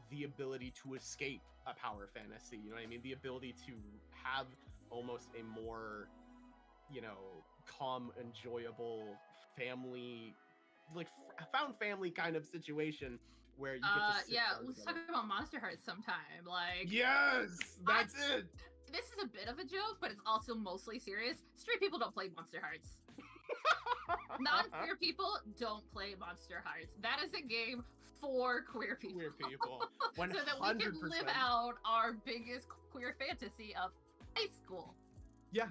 the ability to escape a power fantasy. You know what I mean? The ability to have almost a more, you know, calm, enjoyable family, like found family kind of situation where you get to sit yeah, down let's together. talk about Monster Hearts sometime. Like, Yes, that's it. This is a bit of a joke, but it's also mostly serious. Straight people don't play Monster Hearts. Non-queer people don't play Monster Hearts. That is a game for queer people. Queer people. 100%. So that we can live out our biggest queer fantasy of high school. Yeah.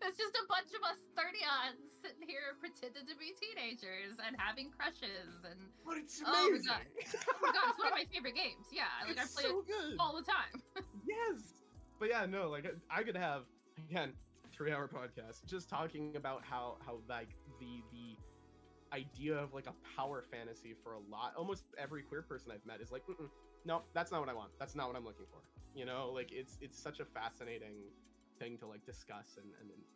It's just a bunch of us 30-odds sitting here pretending to be teenagers and having crushes and. But it's Oh my amazing. god! Oh my god! It's one of my favorite games. Yeah, like I It's play so it good. all the time. Yes. But yeah, no, like I could have, again, 3-hour podcast just talking about how like the idea of like a power fantasy for almost every queer person I've met is like, no, that's not what I want. That's not what I'm looking for. You know, like it's such a fascinating thing to like discuss and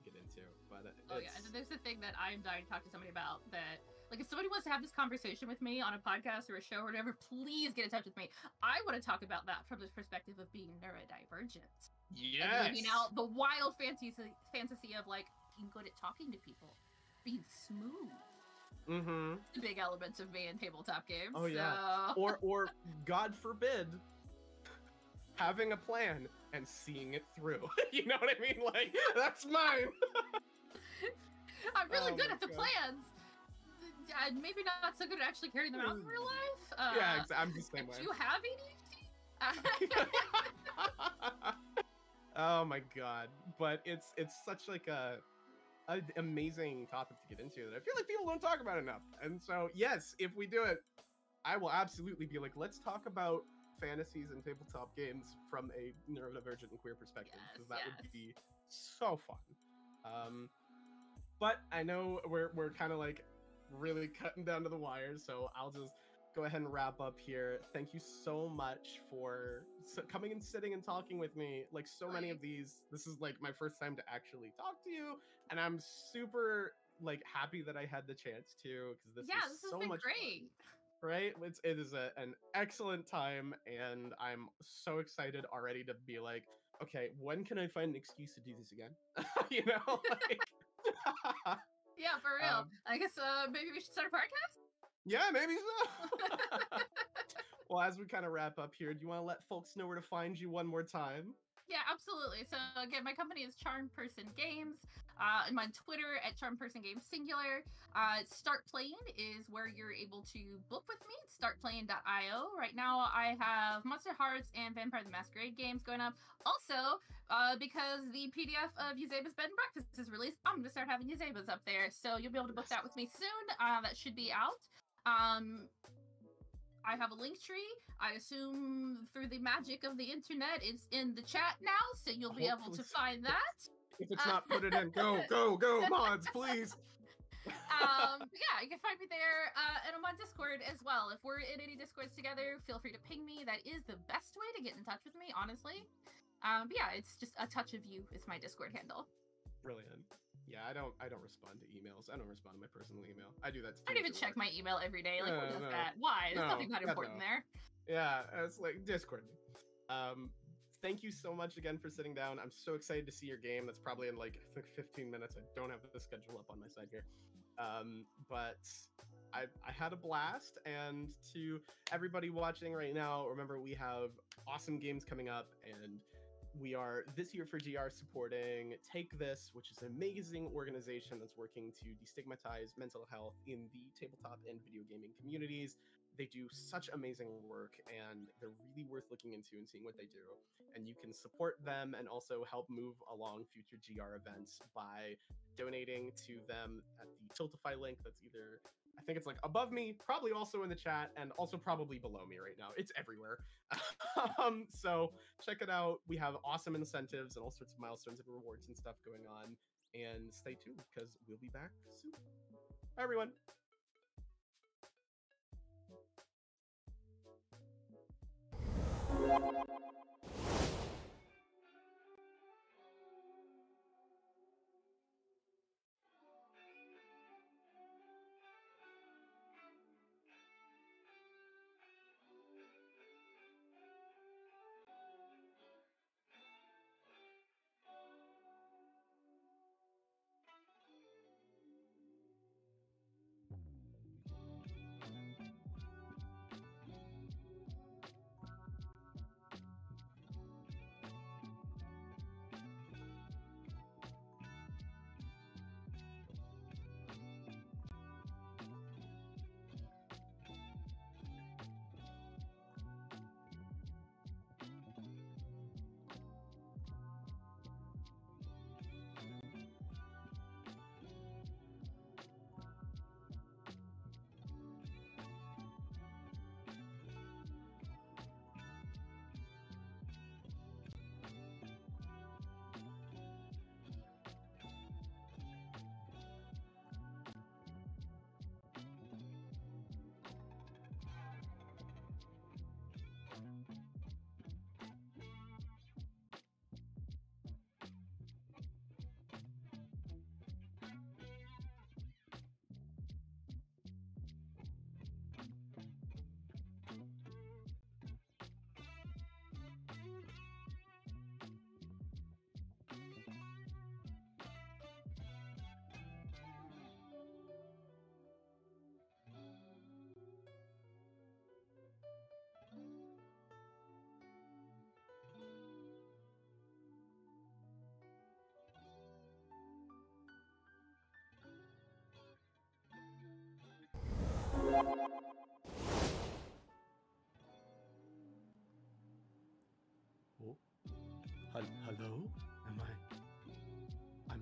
get into. But Oh yeah, and then there's the thing that I'm dying to talk to somebody about. That like if somebody wants to have this conversation with me on a podcast or a show or whatever, please get in touch with me. I want to talk about that from the perspective of being neurodivergent. yes, And living out the wild fantasy of like being good at talking to people, being smooth. Mm-hmm. The big elements of me in tabletop games. Oh yeah. So... Or God forbid, having a plan and seeing it through. You know what I mean? Like that's mine. I'm really Oh good my at the God. plans. Maybe not so good at actually carrying them out in real life. Yeah, I'm the same way. Do you have ADHD? Oh my god! But it's such like a amazing topic to get into that I feel like people don't talk about enough. And so yes, if we do it, I will absolutely be like, let's talk about fantasies and tabletop games from a neurodivergent and queer perspective, because that would be so fun. But I know we're kind of like really cutting down to the wire, so I'll just go ahead and wrap up here. Thank you so much for coming and sitting and talking with me. Like so many of these, this is like my first time to actually talk to you, and I'm super like happy that I had the chance to, because this this is so has been much great. fun, right? It is an excellent time, and I'm so excited already to be like, okay, when can I find an excuse to do this again? You know, like. Yeah, for real. I guess maybe we should start a podcast? Yeah, maybe so. Well, as we kind of wrap up here, do you want to let folks know where to find you one more time? Yeah, absolutely. So again, my company is CharmPersonGames. I'm on Twitter at CharmPersonGames singular. Start Playing is where you're able to book with me. StartPlaying.io. Right now, I have Monster Hearts and Vampire the Masquerade games going up. Also, because the PDF of Yuzeba's Bed and Breakfast is released, I'm going to start having Yuzeba's up there. So you'll be able to book that with me soon. That should be out. I have a link tree. I assume through the magic of the internet, it's in the chat now, so you'll be able to find that. If it's not, put it in. Go, mods, please. Yeah, you can find me there, and I'm on Discord as well. If we're in any Discords together, feel free to ping me. That is the best way to get in touch with me, honestly. But yeah, it's just a touch of you is my Discord handle. Brilliant. Yeah, I don't respond to emails. I don't respond to my personal email. I do that. I don't even check my email every day. Like, what is No. that? Why? There's nothing that God, important no. there. Yeah, it's like Discord. Thank you so much again for sitting down. I'm so excited to see your game. That's probably in like I think 15 minutes. I don't have the schedule up on my side here. But I had a blast, and to everybody watching right now, remember we have awesome games coming up, and we are this year for GR supporting Take This, which is an amazing organization that's working to destigmatize mental health in the tabletop and video gaming communities. They do such amazing work, and they're really worth looking into and seeing what they do. And you can support them and also help move along future GR events by donating to them at the Tiltify link that's either, I think it's like above me, probably also in the chat, and also probably below me right now. It's everywhere. So check it out. We have awesome incentives and all sorts of milestones and rewards and stuff going on. And stay tuned, because we'll be back soon. Bye, everyone.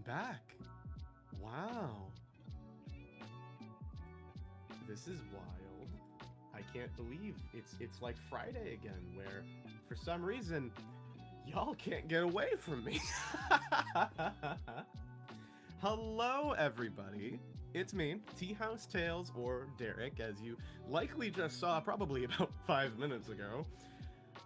back. Wow. This is wild. I can't believe it's like Friday again, where for some reason y'all can't get away from me. Hello everybody. It's me, TeahouseTales, or Derek, as you likely just saw probably about 5 minutes ago.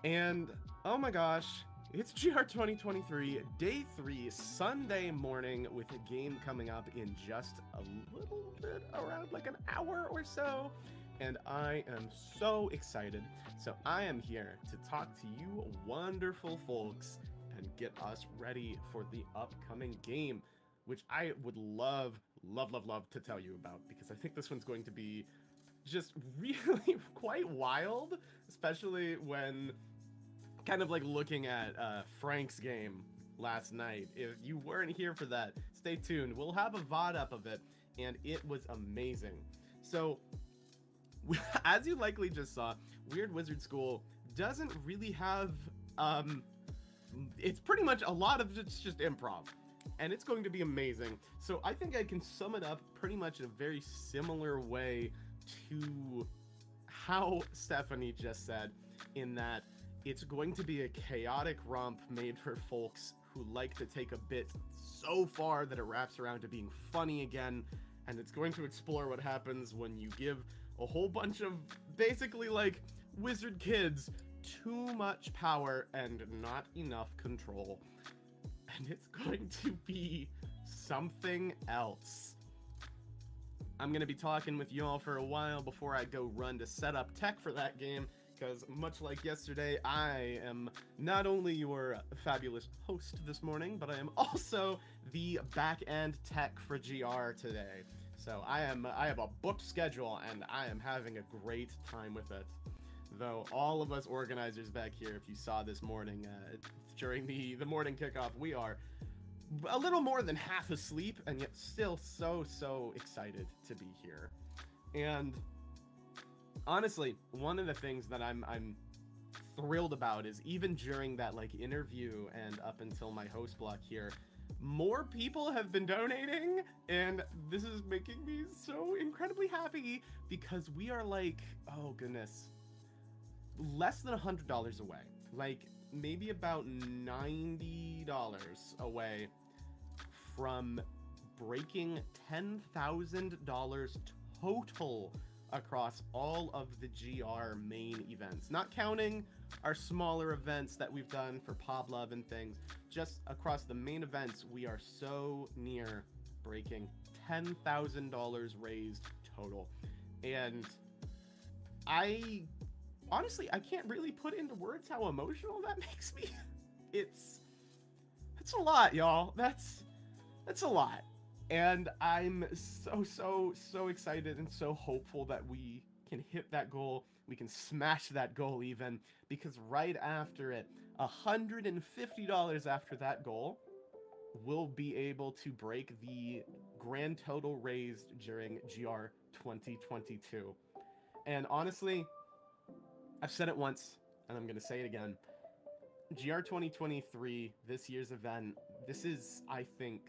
And oh my gosh, it's GR 2023, day 3, Sunday morning, with a game coming up in just a little bit, around like an hour or so. And I am so excited. So I am here to talk to you wonderful folks and get us ready for the upcoming game, which I would love to tell you about, because I think this one's going to be just really quite wild, especially when kind of like looking at Frank's game last night. If you weren't here for that, stay tuned. We'll have a VOD up of it, and it was amazing. So, as you likely just saw, Weird Wizard School doesn't really have, it's pretty much a lot of it's just improv, and it's going to be amazing. So I think I can sum it up pretty much in a very similar way to how Stephanie just said, in that it's going to be a chaotic romp made for folks who like to take a bit so far that it wraps around to being funny again, and it's going to explore what happens when you give a whole bunch of basically like wizard kids too much power and not enough control. And it's going to be something else. I'm going to be talking with y'all for a while before I go run to set up tech for that game, because much like yesterday, I am not only your fabulous host this morning, but I am also the back-end tech for GR today. So I have a booked schedule, and I am having a great time with it. Though all of us organizers back here, if you saw this morning during the morning kickoff, we are a little more than half asleep, and yet still so excited to be here. And honestly, one of the things that I'm thrilled about is, even during that like interview and up until my host block here, more people have been donating, and this is making me so incredibly happy, because we are like, oh goodness, less than $100 away, like maybe about $90 away from breaking $10,000 total across all of the GR main events, not counting our smaller events that we've done for Pavlov and things. Just across the main events, we are so near breaking $10,000 raised total. And I honestly can't really put into words how emotional that makes me. It's a lot, y'all. That's a lot. And I'm so excited and so hopeful that we can hit that goal. We can smash that goal even, because right after it, $150 after that goal, we'll be able to break the grand total raised during GR 2022. And honestly, I've said it once, and I'm going to say it again. GR 2023, this year's event, this is, I think,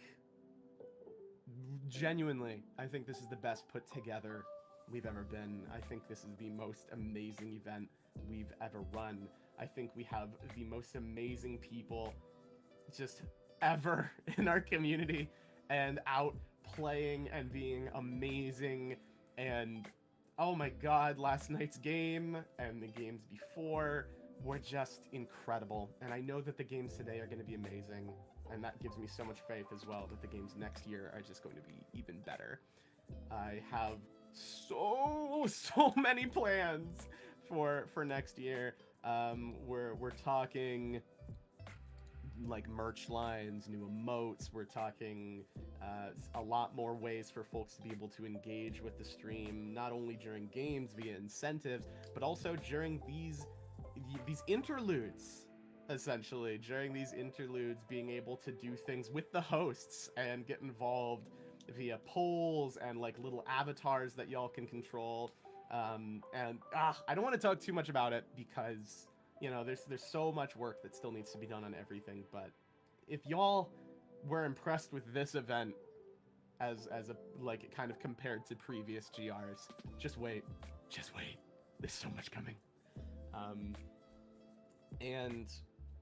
genuinely, I think this is the best put together we've ever been. I think this is the most amazing event we've ever run. I think we have the most amazing people just ever in our community, and out playing and being amazing. And oh my god, last night's game and the games before were just incredible. And I know that the games today are going to be amazing, and that gives me so much faith as well that the games next year are just going to be even better. I have so many plans for next year. We're talking like merch lines, new emotes. We're talking a lot more ways for folks to be able to engage with the stream, not only during games via incentives, but also during these interludes. Essentially, during these interludes, being able to do things with the hosts and get involved via polls and like little avatars that y'all can control. And I don't want to talk too much about it, because you know there's so much work that still needs to be done on everything. But if y'all were impressed with this event as a like kind of compared to previous GRs. Just wait. There's so much coming. And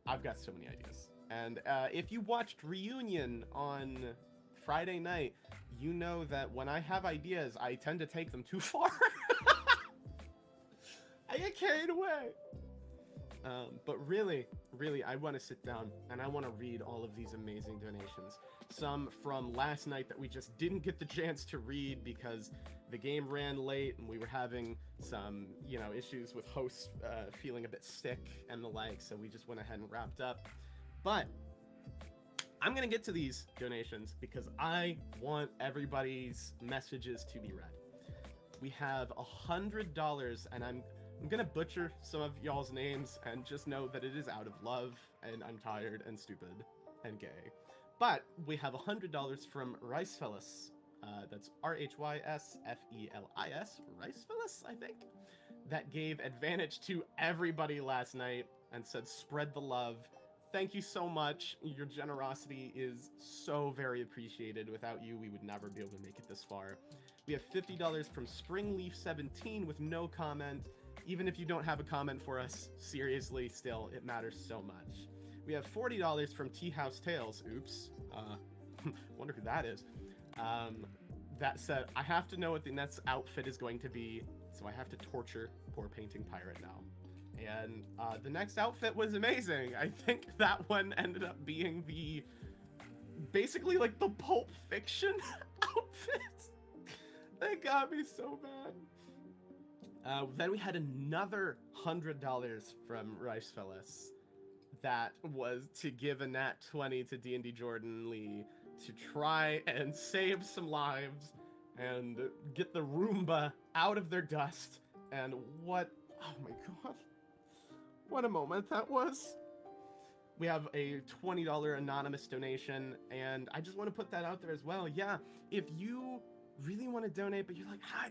I've got so many ideas. And if you watched Reunion on Friday night, you know that when I have ideas, I tend to take them too far. I get carried away. But really, I want to sit down and I want to read all of these amazing donations. Some from last night that we just didn't get the chance to read because the game ran late and we were having some, you know, issues with hosts feeling a bit sick and the like, so we just went ahead and wrapped up. But I'm gonna get to these donations because I want everybody's messages to be read. We have $100, and I'm gonna butcher some of y'all's names, and just know that it is out of love, and I'm tired and stupid and gay. But we have $100 from Ricefellas. That's RHYSFELIS, Ricefellas, I think. That gave advantage to everybody last night and said, spread the love. Thank you so much. Your generosity is so very appreciated. Without you, we would never be able to make it this far. We have $50 from Springleaf17 with no comment. Even if you don't have a comment for us, seriously, still, it matters so much. We have $40 from TeahouseTales. Oops. Wonder who that is. That said, I have to know what the next outfit is going to be, so I have to torture poor Painting Pirate now. And the next outfit was amazing. I think that one ended up being the, basically like the Pulp Fiction outfit. That got me so bad. Then we had another $100 from Ricefellas. That was to give a nat 20 to D&D Jordan Lee to try and save some lives and get the Roomba out of their dust. And what, oh my god, what a moment that was. We have a $20 anonymous donation, and I just want to put that out there as well. Yeah, if you really want to donate, but you're like, I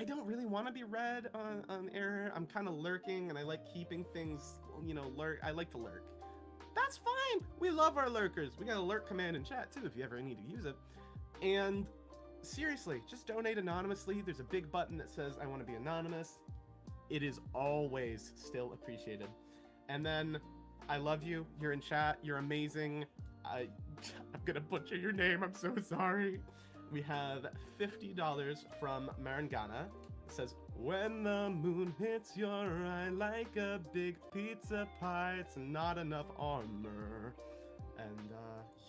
don't really want to be read on air. I'm kind of lurking, and I like keeping things, you know, I like to lurk. That's fine. We love our lurkers. We got a lurk command in chat, too, if you ever need to use it. And seriously, just donate anonymously. There's a big button that says, I want to be anonymous. It is always still appreciated. And then, I love you. You're in chat. You're amazing. I'm going to butcher your name. I'm so sorry. We have $50 from Marangana. It says, when the moon hits your eye like a big pizza pie, it's not enough armor. And,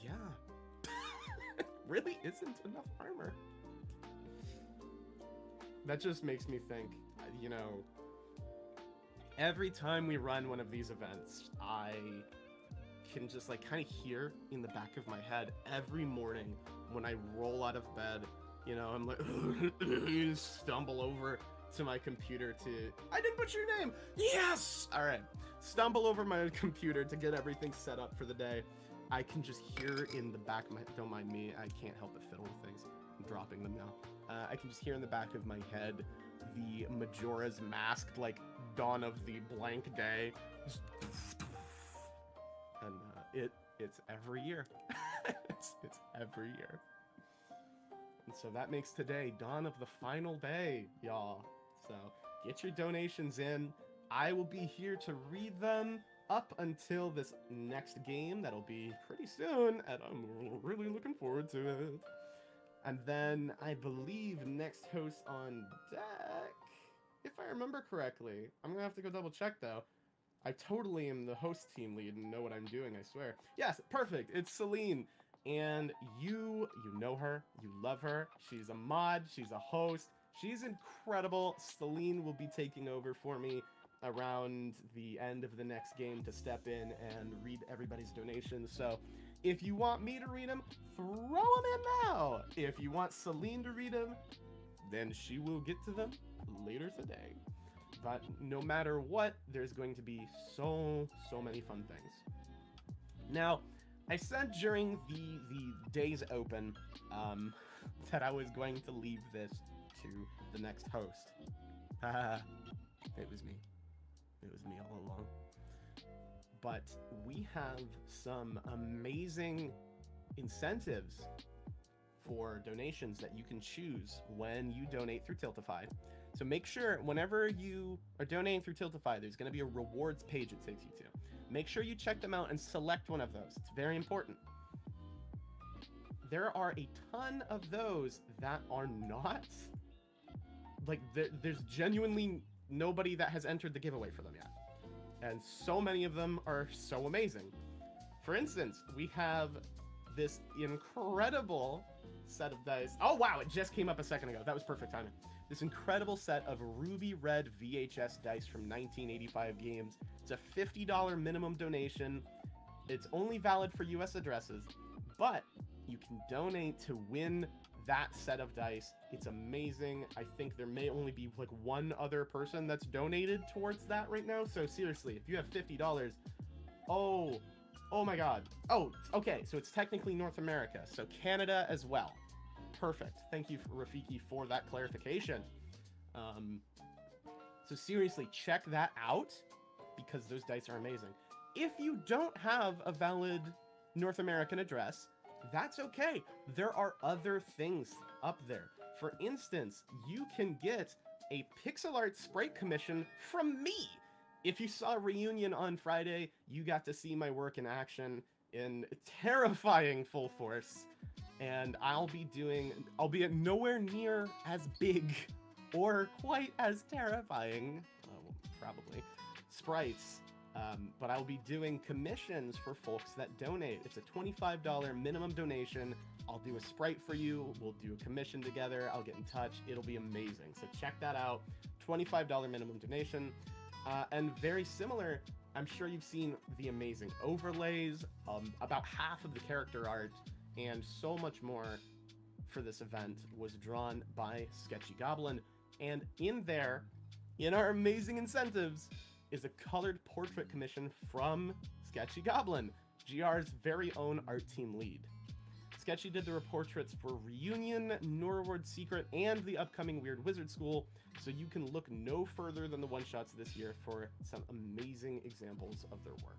yeah. It really isn't enough armor. That just makes me think, you know, every time we run one of these events, I can just like kind of hear in the back of my head every morning when I roll out of bed, you know, I'm like, stumble over to my computer to, I didn't put your name. Yes. All right. Stumble over my computer to get everything set up for the day. I can just hear in the back of my, don't mind me, I can't help but fiddle with things. I'm dropping them now. I can just hear in the back of my head the Majora's Mask, like dawn of the blank day. Just, and it's every year. it's every year. And so that makes today dawn of the final day, y'all. So get your donations in. I will be here to read them up until this next game. That'll be pretty soon, and I'm really looking forward to it. And then I believe next host on deck, if I remember correctly. I'm gonna have to go double check though. I totally am the host team lead and know what I'm doing, I swear. Yes, perfect. It's Celine. And you know her, you love her. She's a mod, she's a host. She's incredible. Celine will be taking over for me around the end of the next game to step in and read everybody's donations. So if you want me to read them, throw them in now. If you want Celine to read them, then she will get to them later today. But no matter what, there's going to be so many fun things. Now, I said during the days open that I was going to leave this to the next host. It was me. It was me all along. But we have some amazing incentives for donations that you can choose when you donate through Tiltify. So make sure whenever you are donating through Tiltify, there's going to be a rewards page it takes you to. Make sure you check them out and select one of those. It's very important. There are a ton of those that are not, like, there's genuinely nobody that has entered the giveaway for them yet. And so many of them are so amazing. For instance, we have this incredible set of dice. Oh, wow, it just came up a second ago. That was perfect timing. This incredible set of ruby red VHS dice from 1985 games. It's a $50 minimum donation. It's only valid for US addresses, but you can donate to win that set of dice. It's amazing. I think there may only be like one other person that's donated towards that right now. So seriously, if you have $50, oh my God. Oh, okay. So it's technically North America. So Canada as well. Perfect. Thank you, Rafiki, for that clarification. So seriously, check that out because those dice are amazing. If you don't have a valid North American address, that's okay. There are other things up there. For instance, you can get a pixel art sprite commission from me. If you saw Reunion on Friday, you got to see my work in action in terrifying full force. And I'll be doing, albeit nowhere near as big or quite as terrifying, probably, sprites. But I'll be doing commissions for folks that donate. It's a $25 minimum donation. I'll do a sprite for you. We'll do a commission together. I'll get in touch. It'll be amazing. So check that out. $25 minimum donation. And very similar, I'm sure you've seen the amazing overlays, about half of the character art, and so much more for this event was drawn by Sketchy Goblin. And in there, in our amazing incentives, is a colored portrait commission from Sketchy Goblin, GR's very own art team lead. Sketchy did the portraits for Reunion, Norwood Secret, and the upcoming Weird Wizard School, so you can look no further than the one-shots this year for some amazing examples of their work.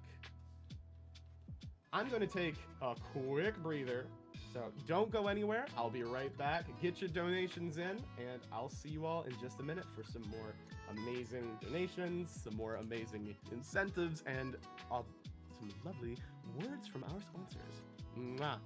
I'm going to take a quick breather, so don't go anywhere. I'll be right back. Get your donations in, and I'll see you all in just a minute for some more amazing donations, some more amazing incentives, and some lovely words from our sponsors. Mwah.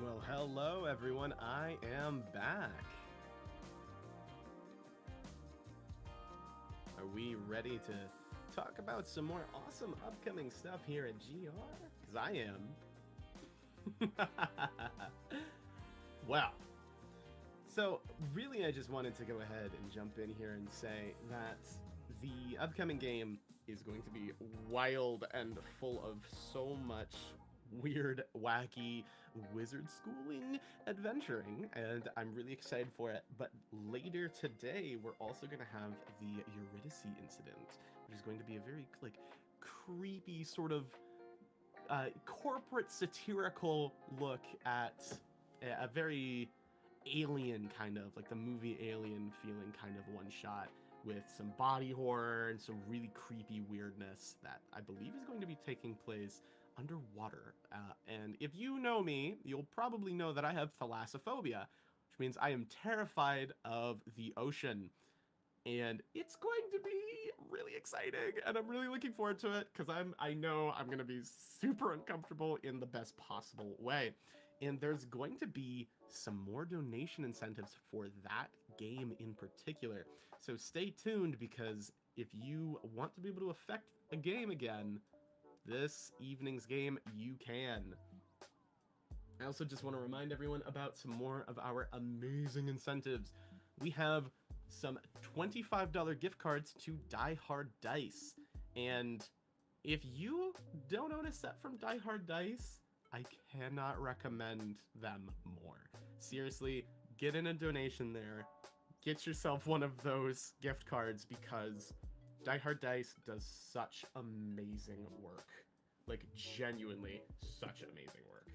Well, hello everyone, I am back. Are we ready to talk about some more awesome upcoming stuff here at GR? Because I am. Well, so really I just wanted to go ahead and jump in here and say that the upcoming game is going to be wild and full of so much weird, wacky, wizard schooling adventuring, and I'm really excited for it. But later today, we're also going to have the Eurydice incident, which is going to be a very, like, creepy sort of corporate satirical look at a very alien kind of, like the movie Alien feeling kind of one-shot, with some body horror and some really creepy weirdness that I believe is going to be taking place underwater. And if you know me, you'll probably know that I have thalassophobia, which means I am terrified of the ocean. And it's going to be really exciting, and I'm really looking forward to it, because I know I'm going to be super uncomfortable in the best possible way. And there's going to be some more donation incentives for that game in particular. So stay tuned, because if you want to be able to affect a game again, this evening's game, you can. I also just want to remind everyone about some more of our amazing incentives. We have some $25 gift cards to Die Hard Dice. And if you don't own a set from Die Hard Dice, I cannot recommend them more. Seriously, get in a donation there. Get yourself one of those gift cards, because Die Hard Dice does such amazing work. Like, genuinely, such amazing work.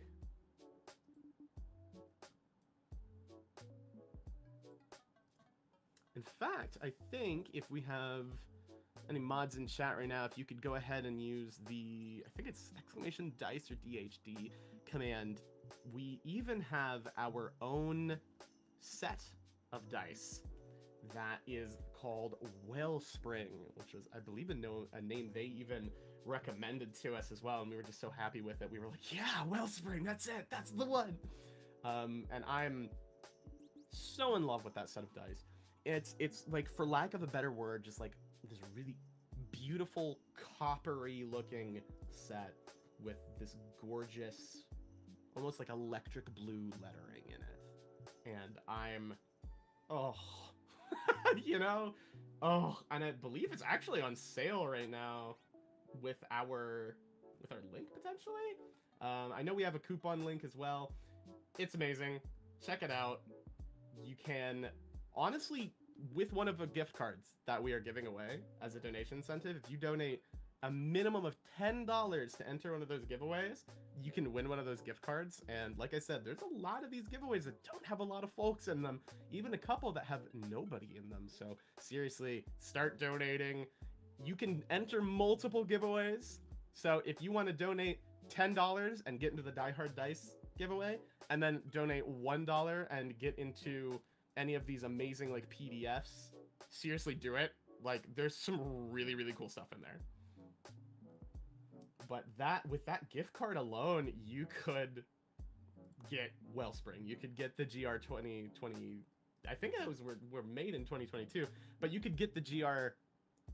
In fact, I think if we have any mods in chat right now, if you could go ahead and use the, I think it's !dice or DHD command, we even have our own set of dice that is called Wellspring, which was, I believe, a name they even recommended to us as well, and we were just so happy with it. We were like, yeah, Wellspring, that's it, that's the one. And I'm so in love with that set of dice. It's like, for lack of a better word, just like this really beautiful coppery looking set with this gorgeous, almost like electric blue lettering in it. And I'm, oh, you know, oh, and I believe it's actually on sale right now with our link, potentially. I know we have a coupon link as well. It's amazing. Check it out. You can, honestly, with one of the gift cards that we are giving away as a donation incentive, if you donate a minimum of $10 to enter one of those giveaways, you can win one of those gift cards. And like I said, there's a lot of these giveaways that don't have a lot of folks in them, even a couple that have nobody in them. So seriously, start donating. You can enter multiple giveaways. So if you want to donate $10 and get into the Die Hard Dice giveaway, and then donate $1 and get into any of these amazing, like, PDFs, seriously, do it. Like, there's some really, really cool stuff in there. But with that gift card alone, you could get Wellspring. You could get the GR 2020. I think that was were made in 2022, but you could get the GR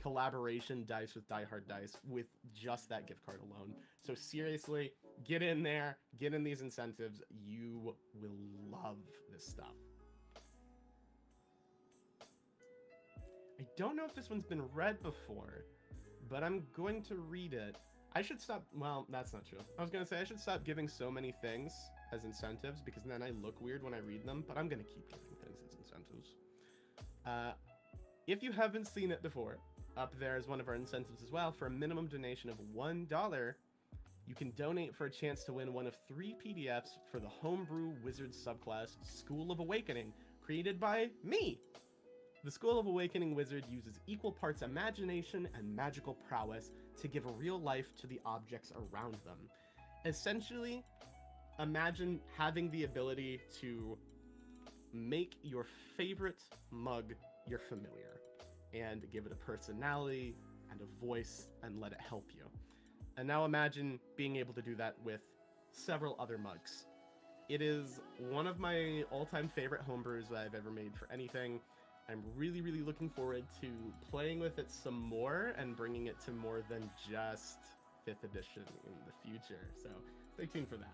collaboration dice with Die Hard Dice with just that gift card alone. So seriously, get in there, get in these incentives. You will love this stuff. I don't know if this one's been read before, but I'm going to read it. I should stop, well, that's not true. I was going to say I should stop giving so many things as incentives, because then I look weird when I read them, but I'm going to keep giving things as incentives. If you haven't seen it before, up there is one of our incentives as well. For a minimum donation of $1, you can donate for a chance to win one of 3 PDFs for the Homebrew Wizard subclass School of Awakening, created by me. The School of Awakening Wizard uses equal parts imagination and magical prowess to give a real life to the objects around them. Essentially, imagine having the ability to make your favorite mug your familiar, and give it a personality and a voice and let it help you. And now imagine being able to do that with several other mugs. It is one of my all-time favorite homebrews that I've ever made for anything. I'm really, really looking forward to playing with it some more and bringing it to more than just 5th edition in the future. So stay tuned for that.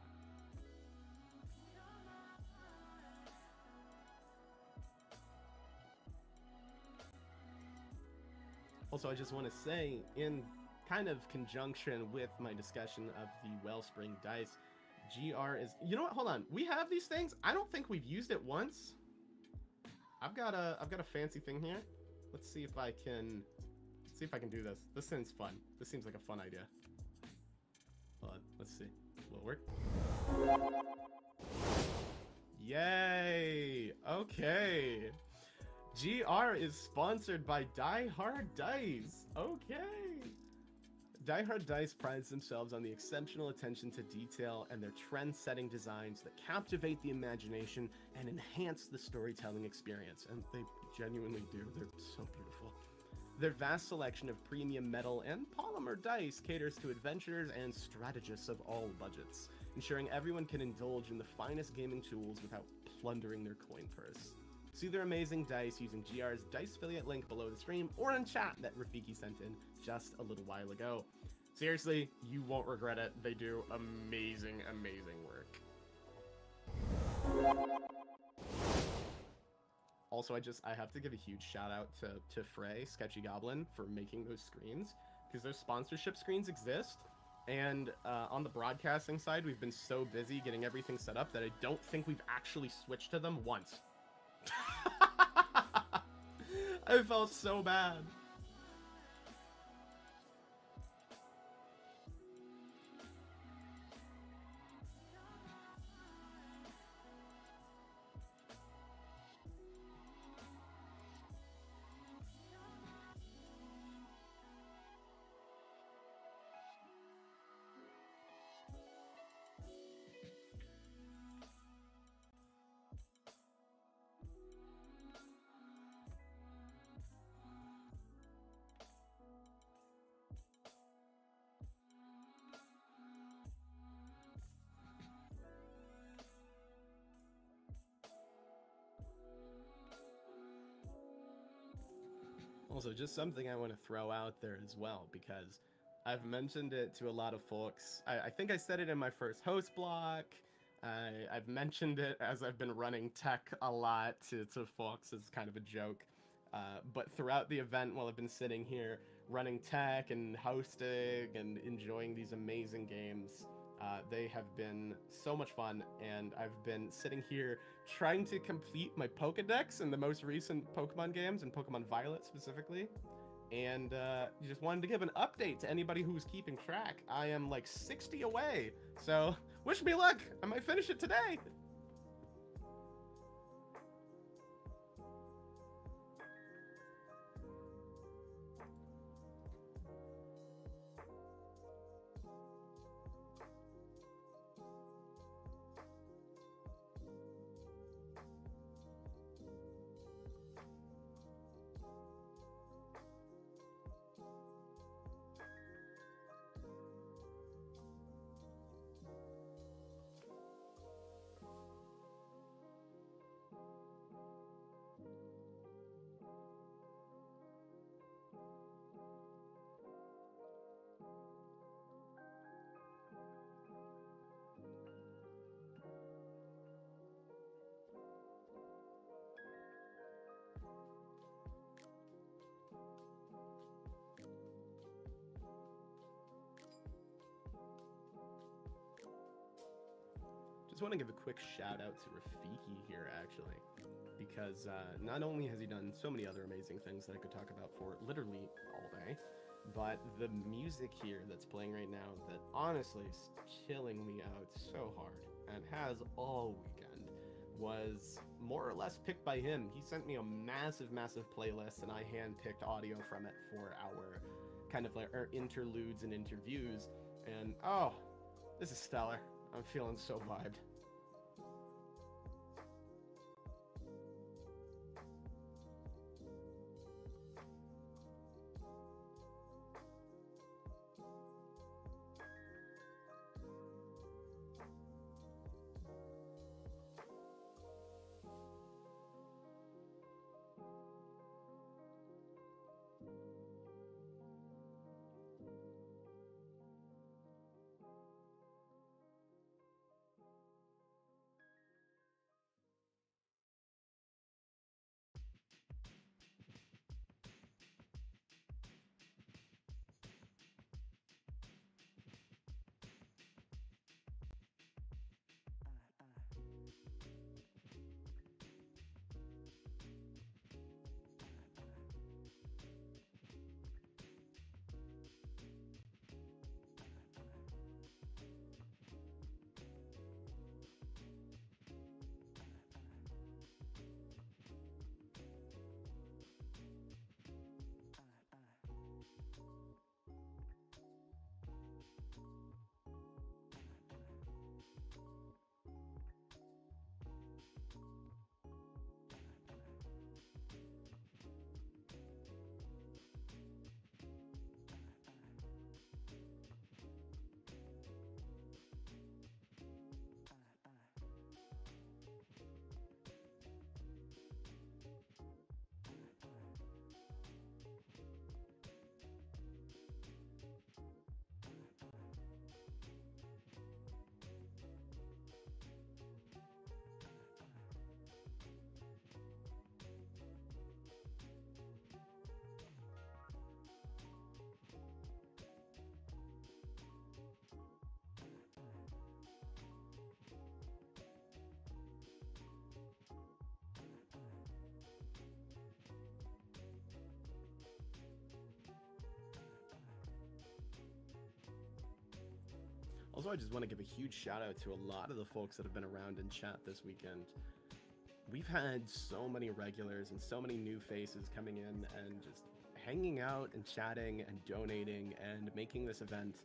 Also, I just want to say, in kind of conjunction with my discussion of the Wellspring dice, GR is... You know what? Hold on. We have these things. I don't think we've used it once. I've got a fancy thing here. Let's see if I can do this. This seems fun. This seems like a fun idea. Hold on. Let's see. Will it work? Yay! Okay. GR is sponsored by Die Hard Dice. Okay. Die Hard Dice prides themselves on the exceptional attention to detail and their trend-setting designs that captivate the imagination and enhance the storytelling experience. And they genuinely do. They're so beautiful. Their vast selection of premium metal and polymer dice caters to adventurers and strategists of all budgets, ensuring everyone can indulge in the finest gaming tools without plundering their coin purse. See their amazing dice using GR's dice affiliate link below the stream or in chat that Rafiki sent in just a little while ago. Seriously, you won't regret it. They do amazing, amazing work. Also, I have to give a huge shout out to Frey, Sketchy Goblin, for making those screens, because those sponsorship screens exist. And on the broadcasting side, we've been so busy getting everything set up that I don't think we've actually switched to them once. I felt so bad. Also, just something I want to throw out there as well, because I've mentioned it to a lot of folks. I think I said it in my first host block. I've mentioned it as I've been running tech a lot to folks as kind of a joke. But throughout the event, while I've been sitting here running tech and hosting and enjoying these amazing games, they have been so much fun, and I've been sitting here trying to complete my Pokedex in the most recent Pokemon games, and Pokemon Violet specifically. And just wanted to give an update to anybody who's keeping track. I am like 60 away, so wish me luck. I might finish it today. Just want to give a quick shout out to Rafiki here, actually, because not only has he done so many other amazing things that I could talk about for literally all day, but the music here that's playing right now that honestly is chilling me out so hard and has all weekend was more or less picked by him. He sent me a massive, massive playlist, and I hand-picked audio from it for our kind of like our interludes and interviews, and oh, this is stellar. I'm feeling so vibed. Also, I just want to give a huge shout out to a lot of the folks that have been around in chat this weekend. We've had so many regulars and so many new faces coming in and just hanging out and chatting and donating and making this event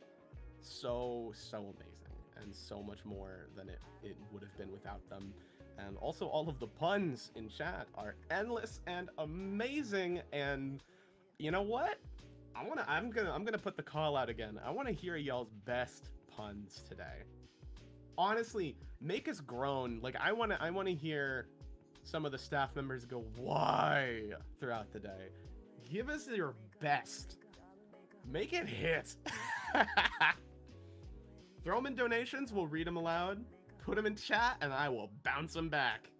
so amazing and so much more than it would have been without them. And also all of the puns in chat are endless and amazing. And you know what? I'm gonna put the call out again. I want to hear y'all's best puns today. Honestly, make us groan. Like I want to hear some of the staff members go why throughout the day. Give us your best. Make it hit. Throw them in donations. We'll read them aloud. Put them in chat, and I will bounce them back.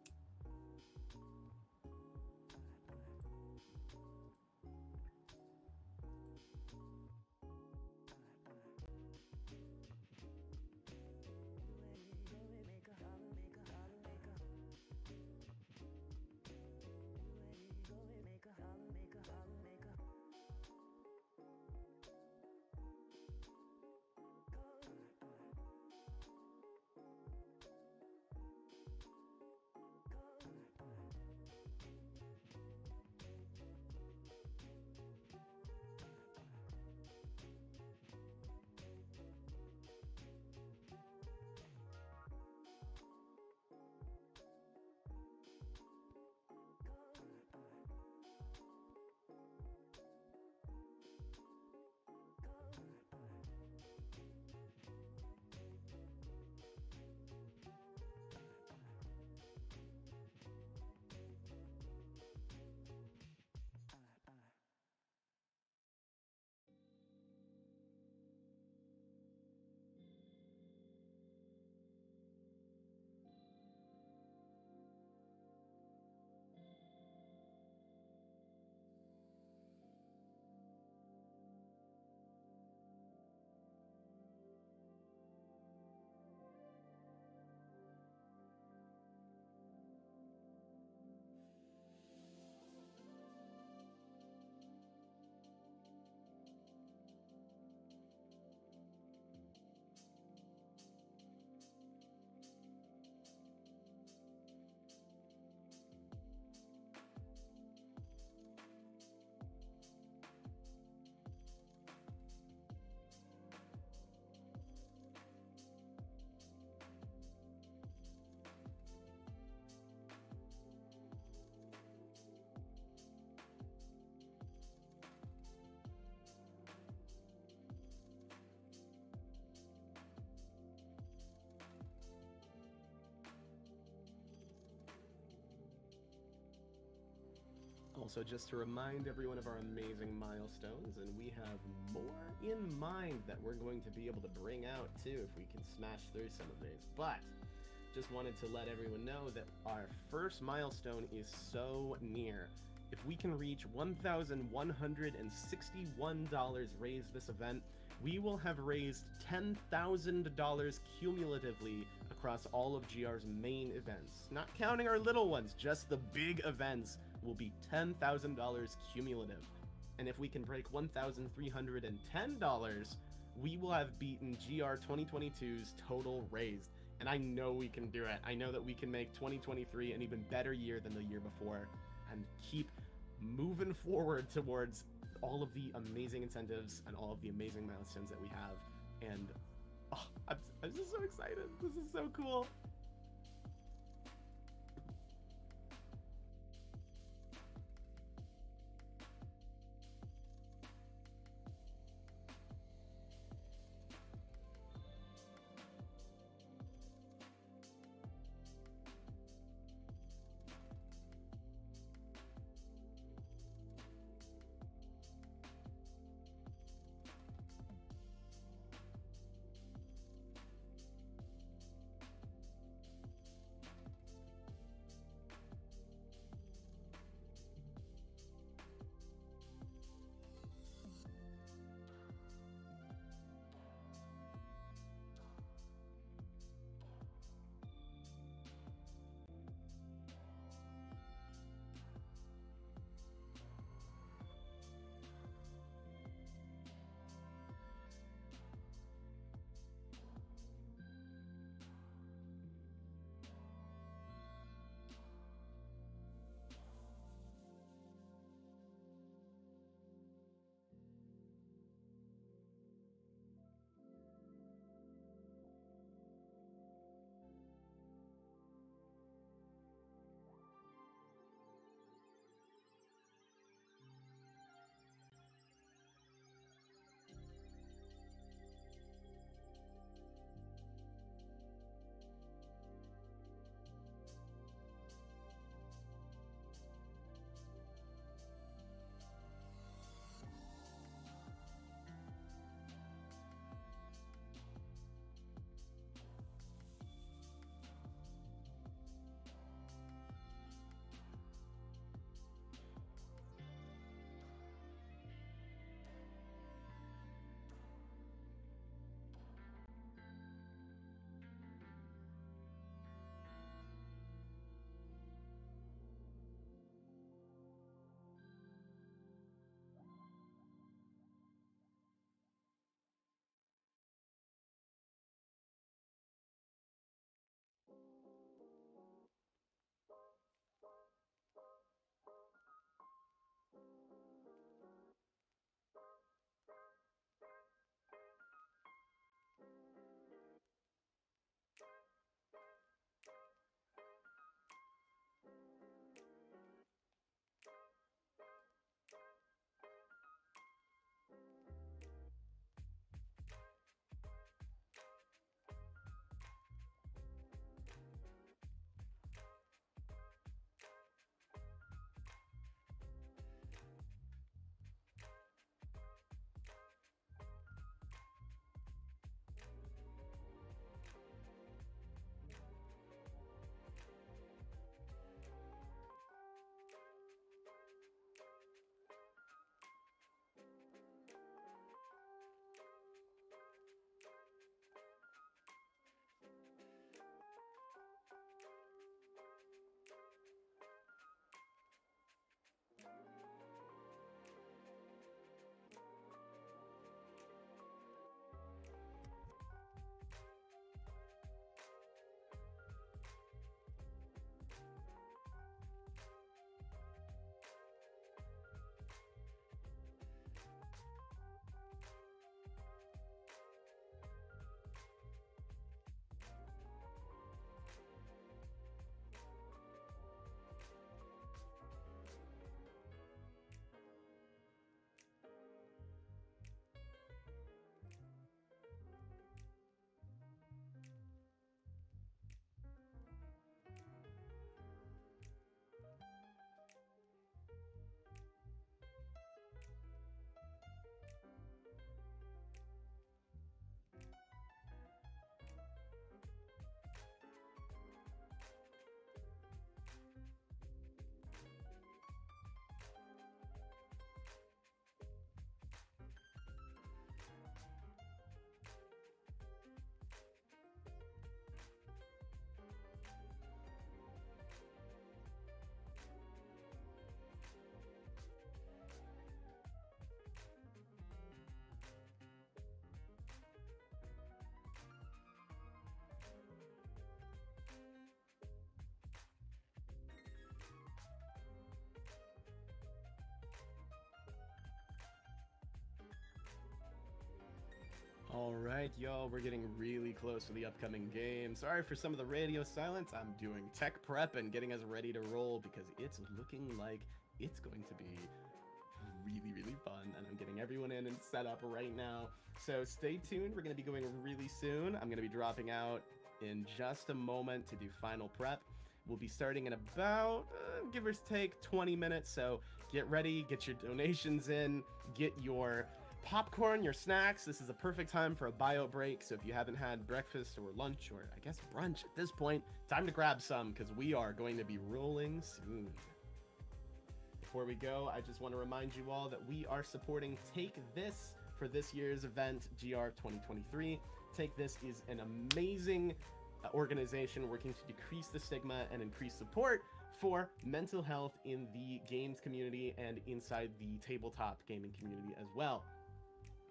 Also, just to remind everyone of our amazing milestones, and we have more in mind that we're going to be able to bring out too if we can smash through some of these. But just wanted to let everyone know that our first milestone is so near. If we can reach $1,161 raised this event, we will have raised $10,000 cumulatively across all of GR's main events. Not counting our little ones, just the big events will be $10,000 cumulative. And if we can break $1,310, we will have beaten GR 2022's total raised. And I know we can do it. I know that we can make 2023 an even better year than the year before and keep moving forward towards all of the amazing incentives and all of the amazing milestones that we have. And I'm just so excited. This is so cool. All right, y'all, we're getting really close to the upcoming game. Sorry for some of the radio silence. I'm doing tech prep and getting us ready to roll because it's looking like it's going to be really, really fun, and I'm getting everyone in and set up right now. So stay tuned. We're going to be going really soon. I'm going to be dropping out in just a moment to do final prep. We'll be starting in about, give or take, 20 minutes. So get ready, get your donations in, get your popcorn, your snacks. This is a perfect time for a bio break. So if you haven't had breakfast or lunch or I guess brunch at this point, time to grab some because we are going to be rolling soon. Before we go, I just want to remind you all that we are supporting Take This for this year's event, GR 2023. Take This is an amazing organization working to decrease the stigma and increase support for mental health in the games community and inside the tabletop gaming community as well.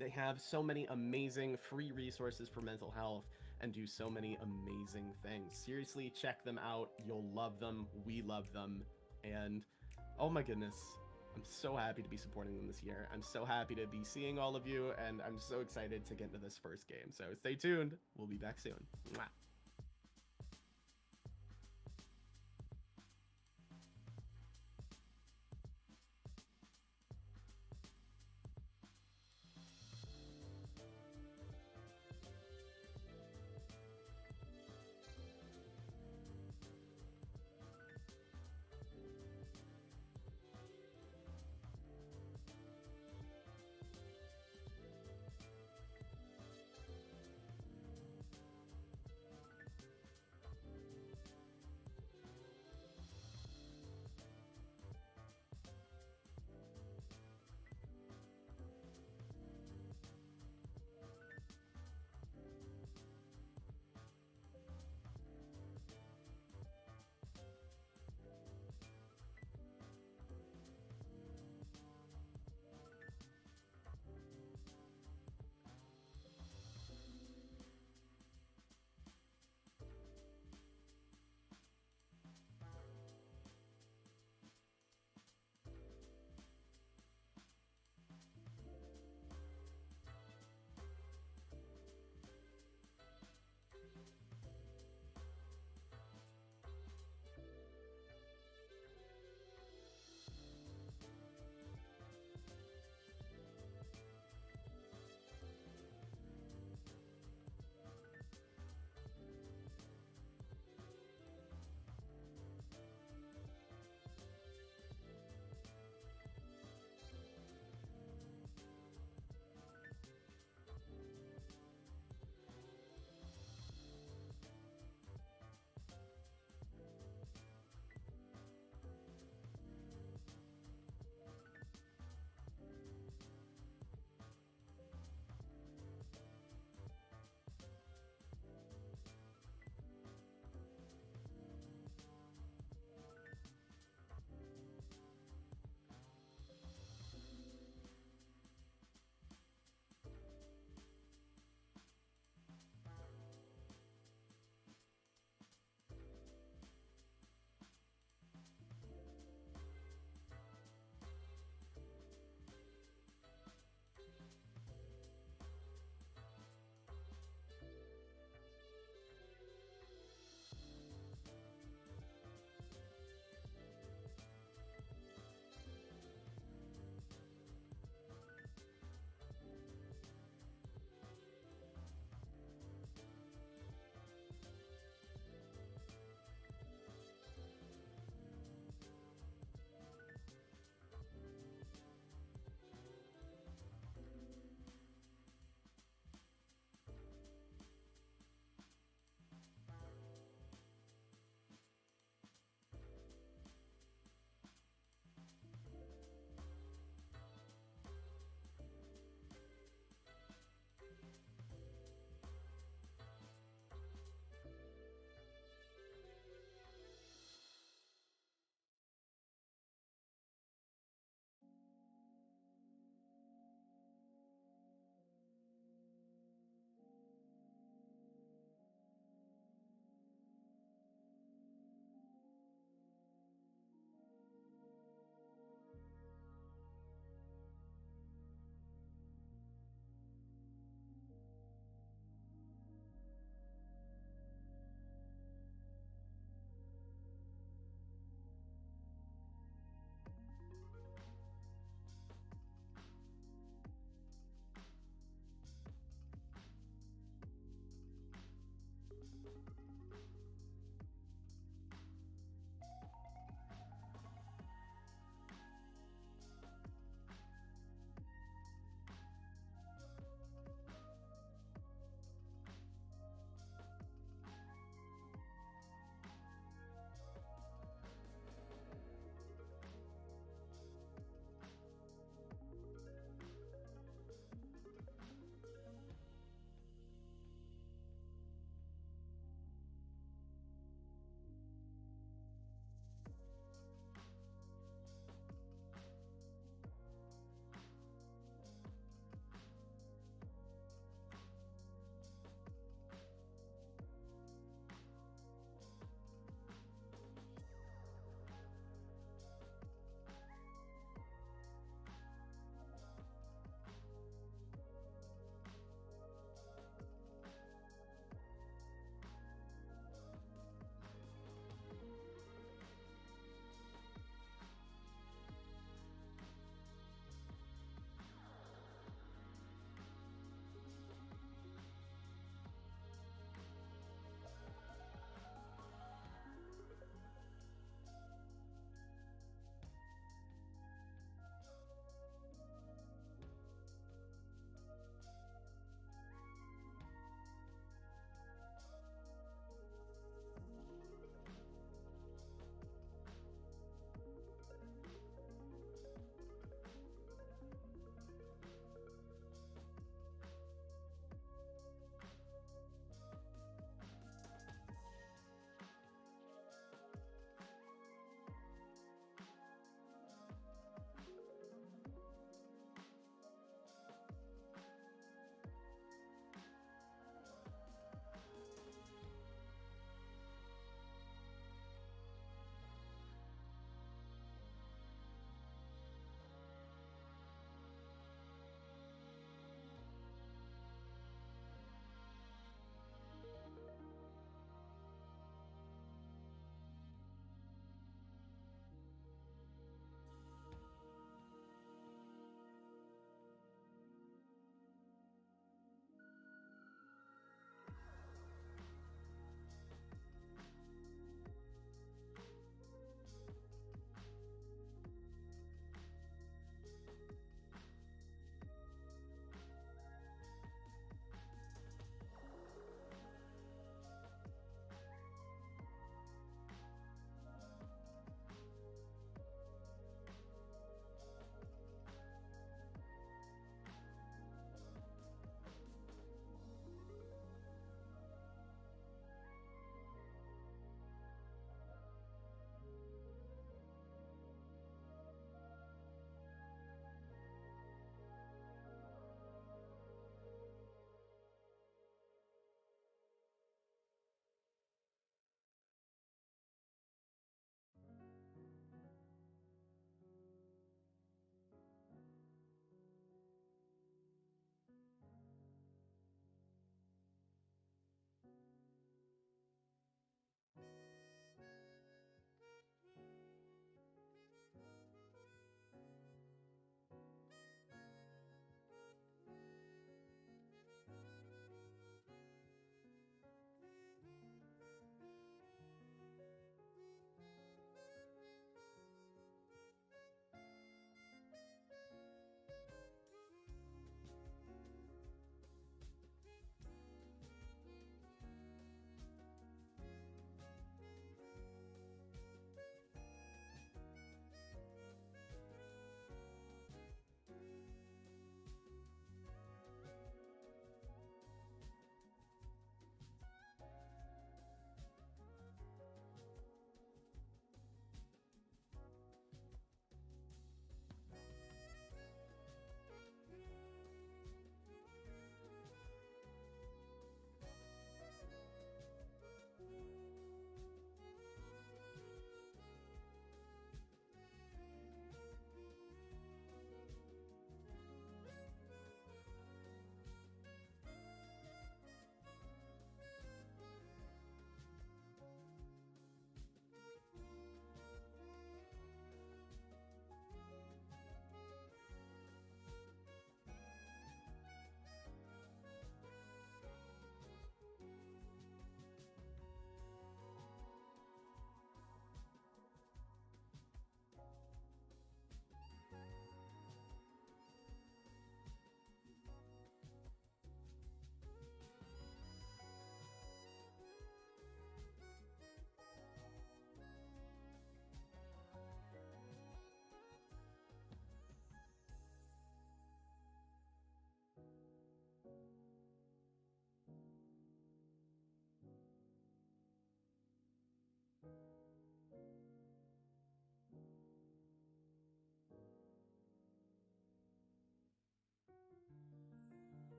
They have so many amazing free resources for mental health and do so many amazing things. Seriously, check them out. You'll love them. We love them. And oh my goodness, I'm so happy to be supporting them this year. I'm so happy to be seeing all of you, and I'm so excited to get into this first game. So stay tuned. We'll be back soon. Mwah.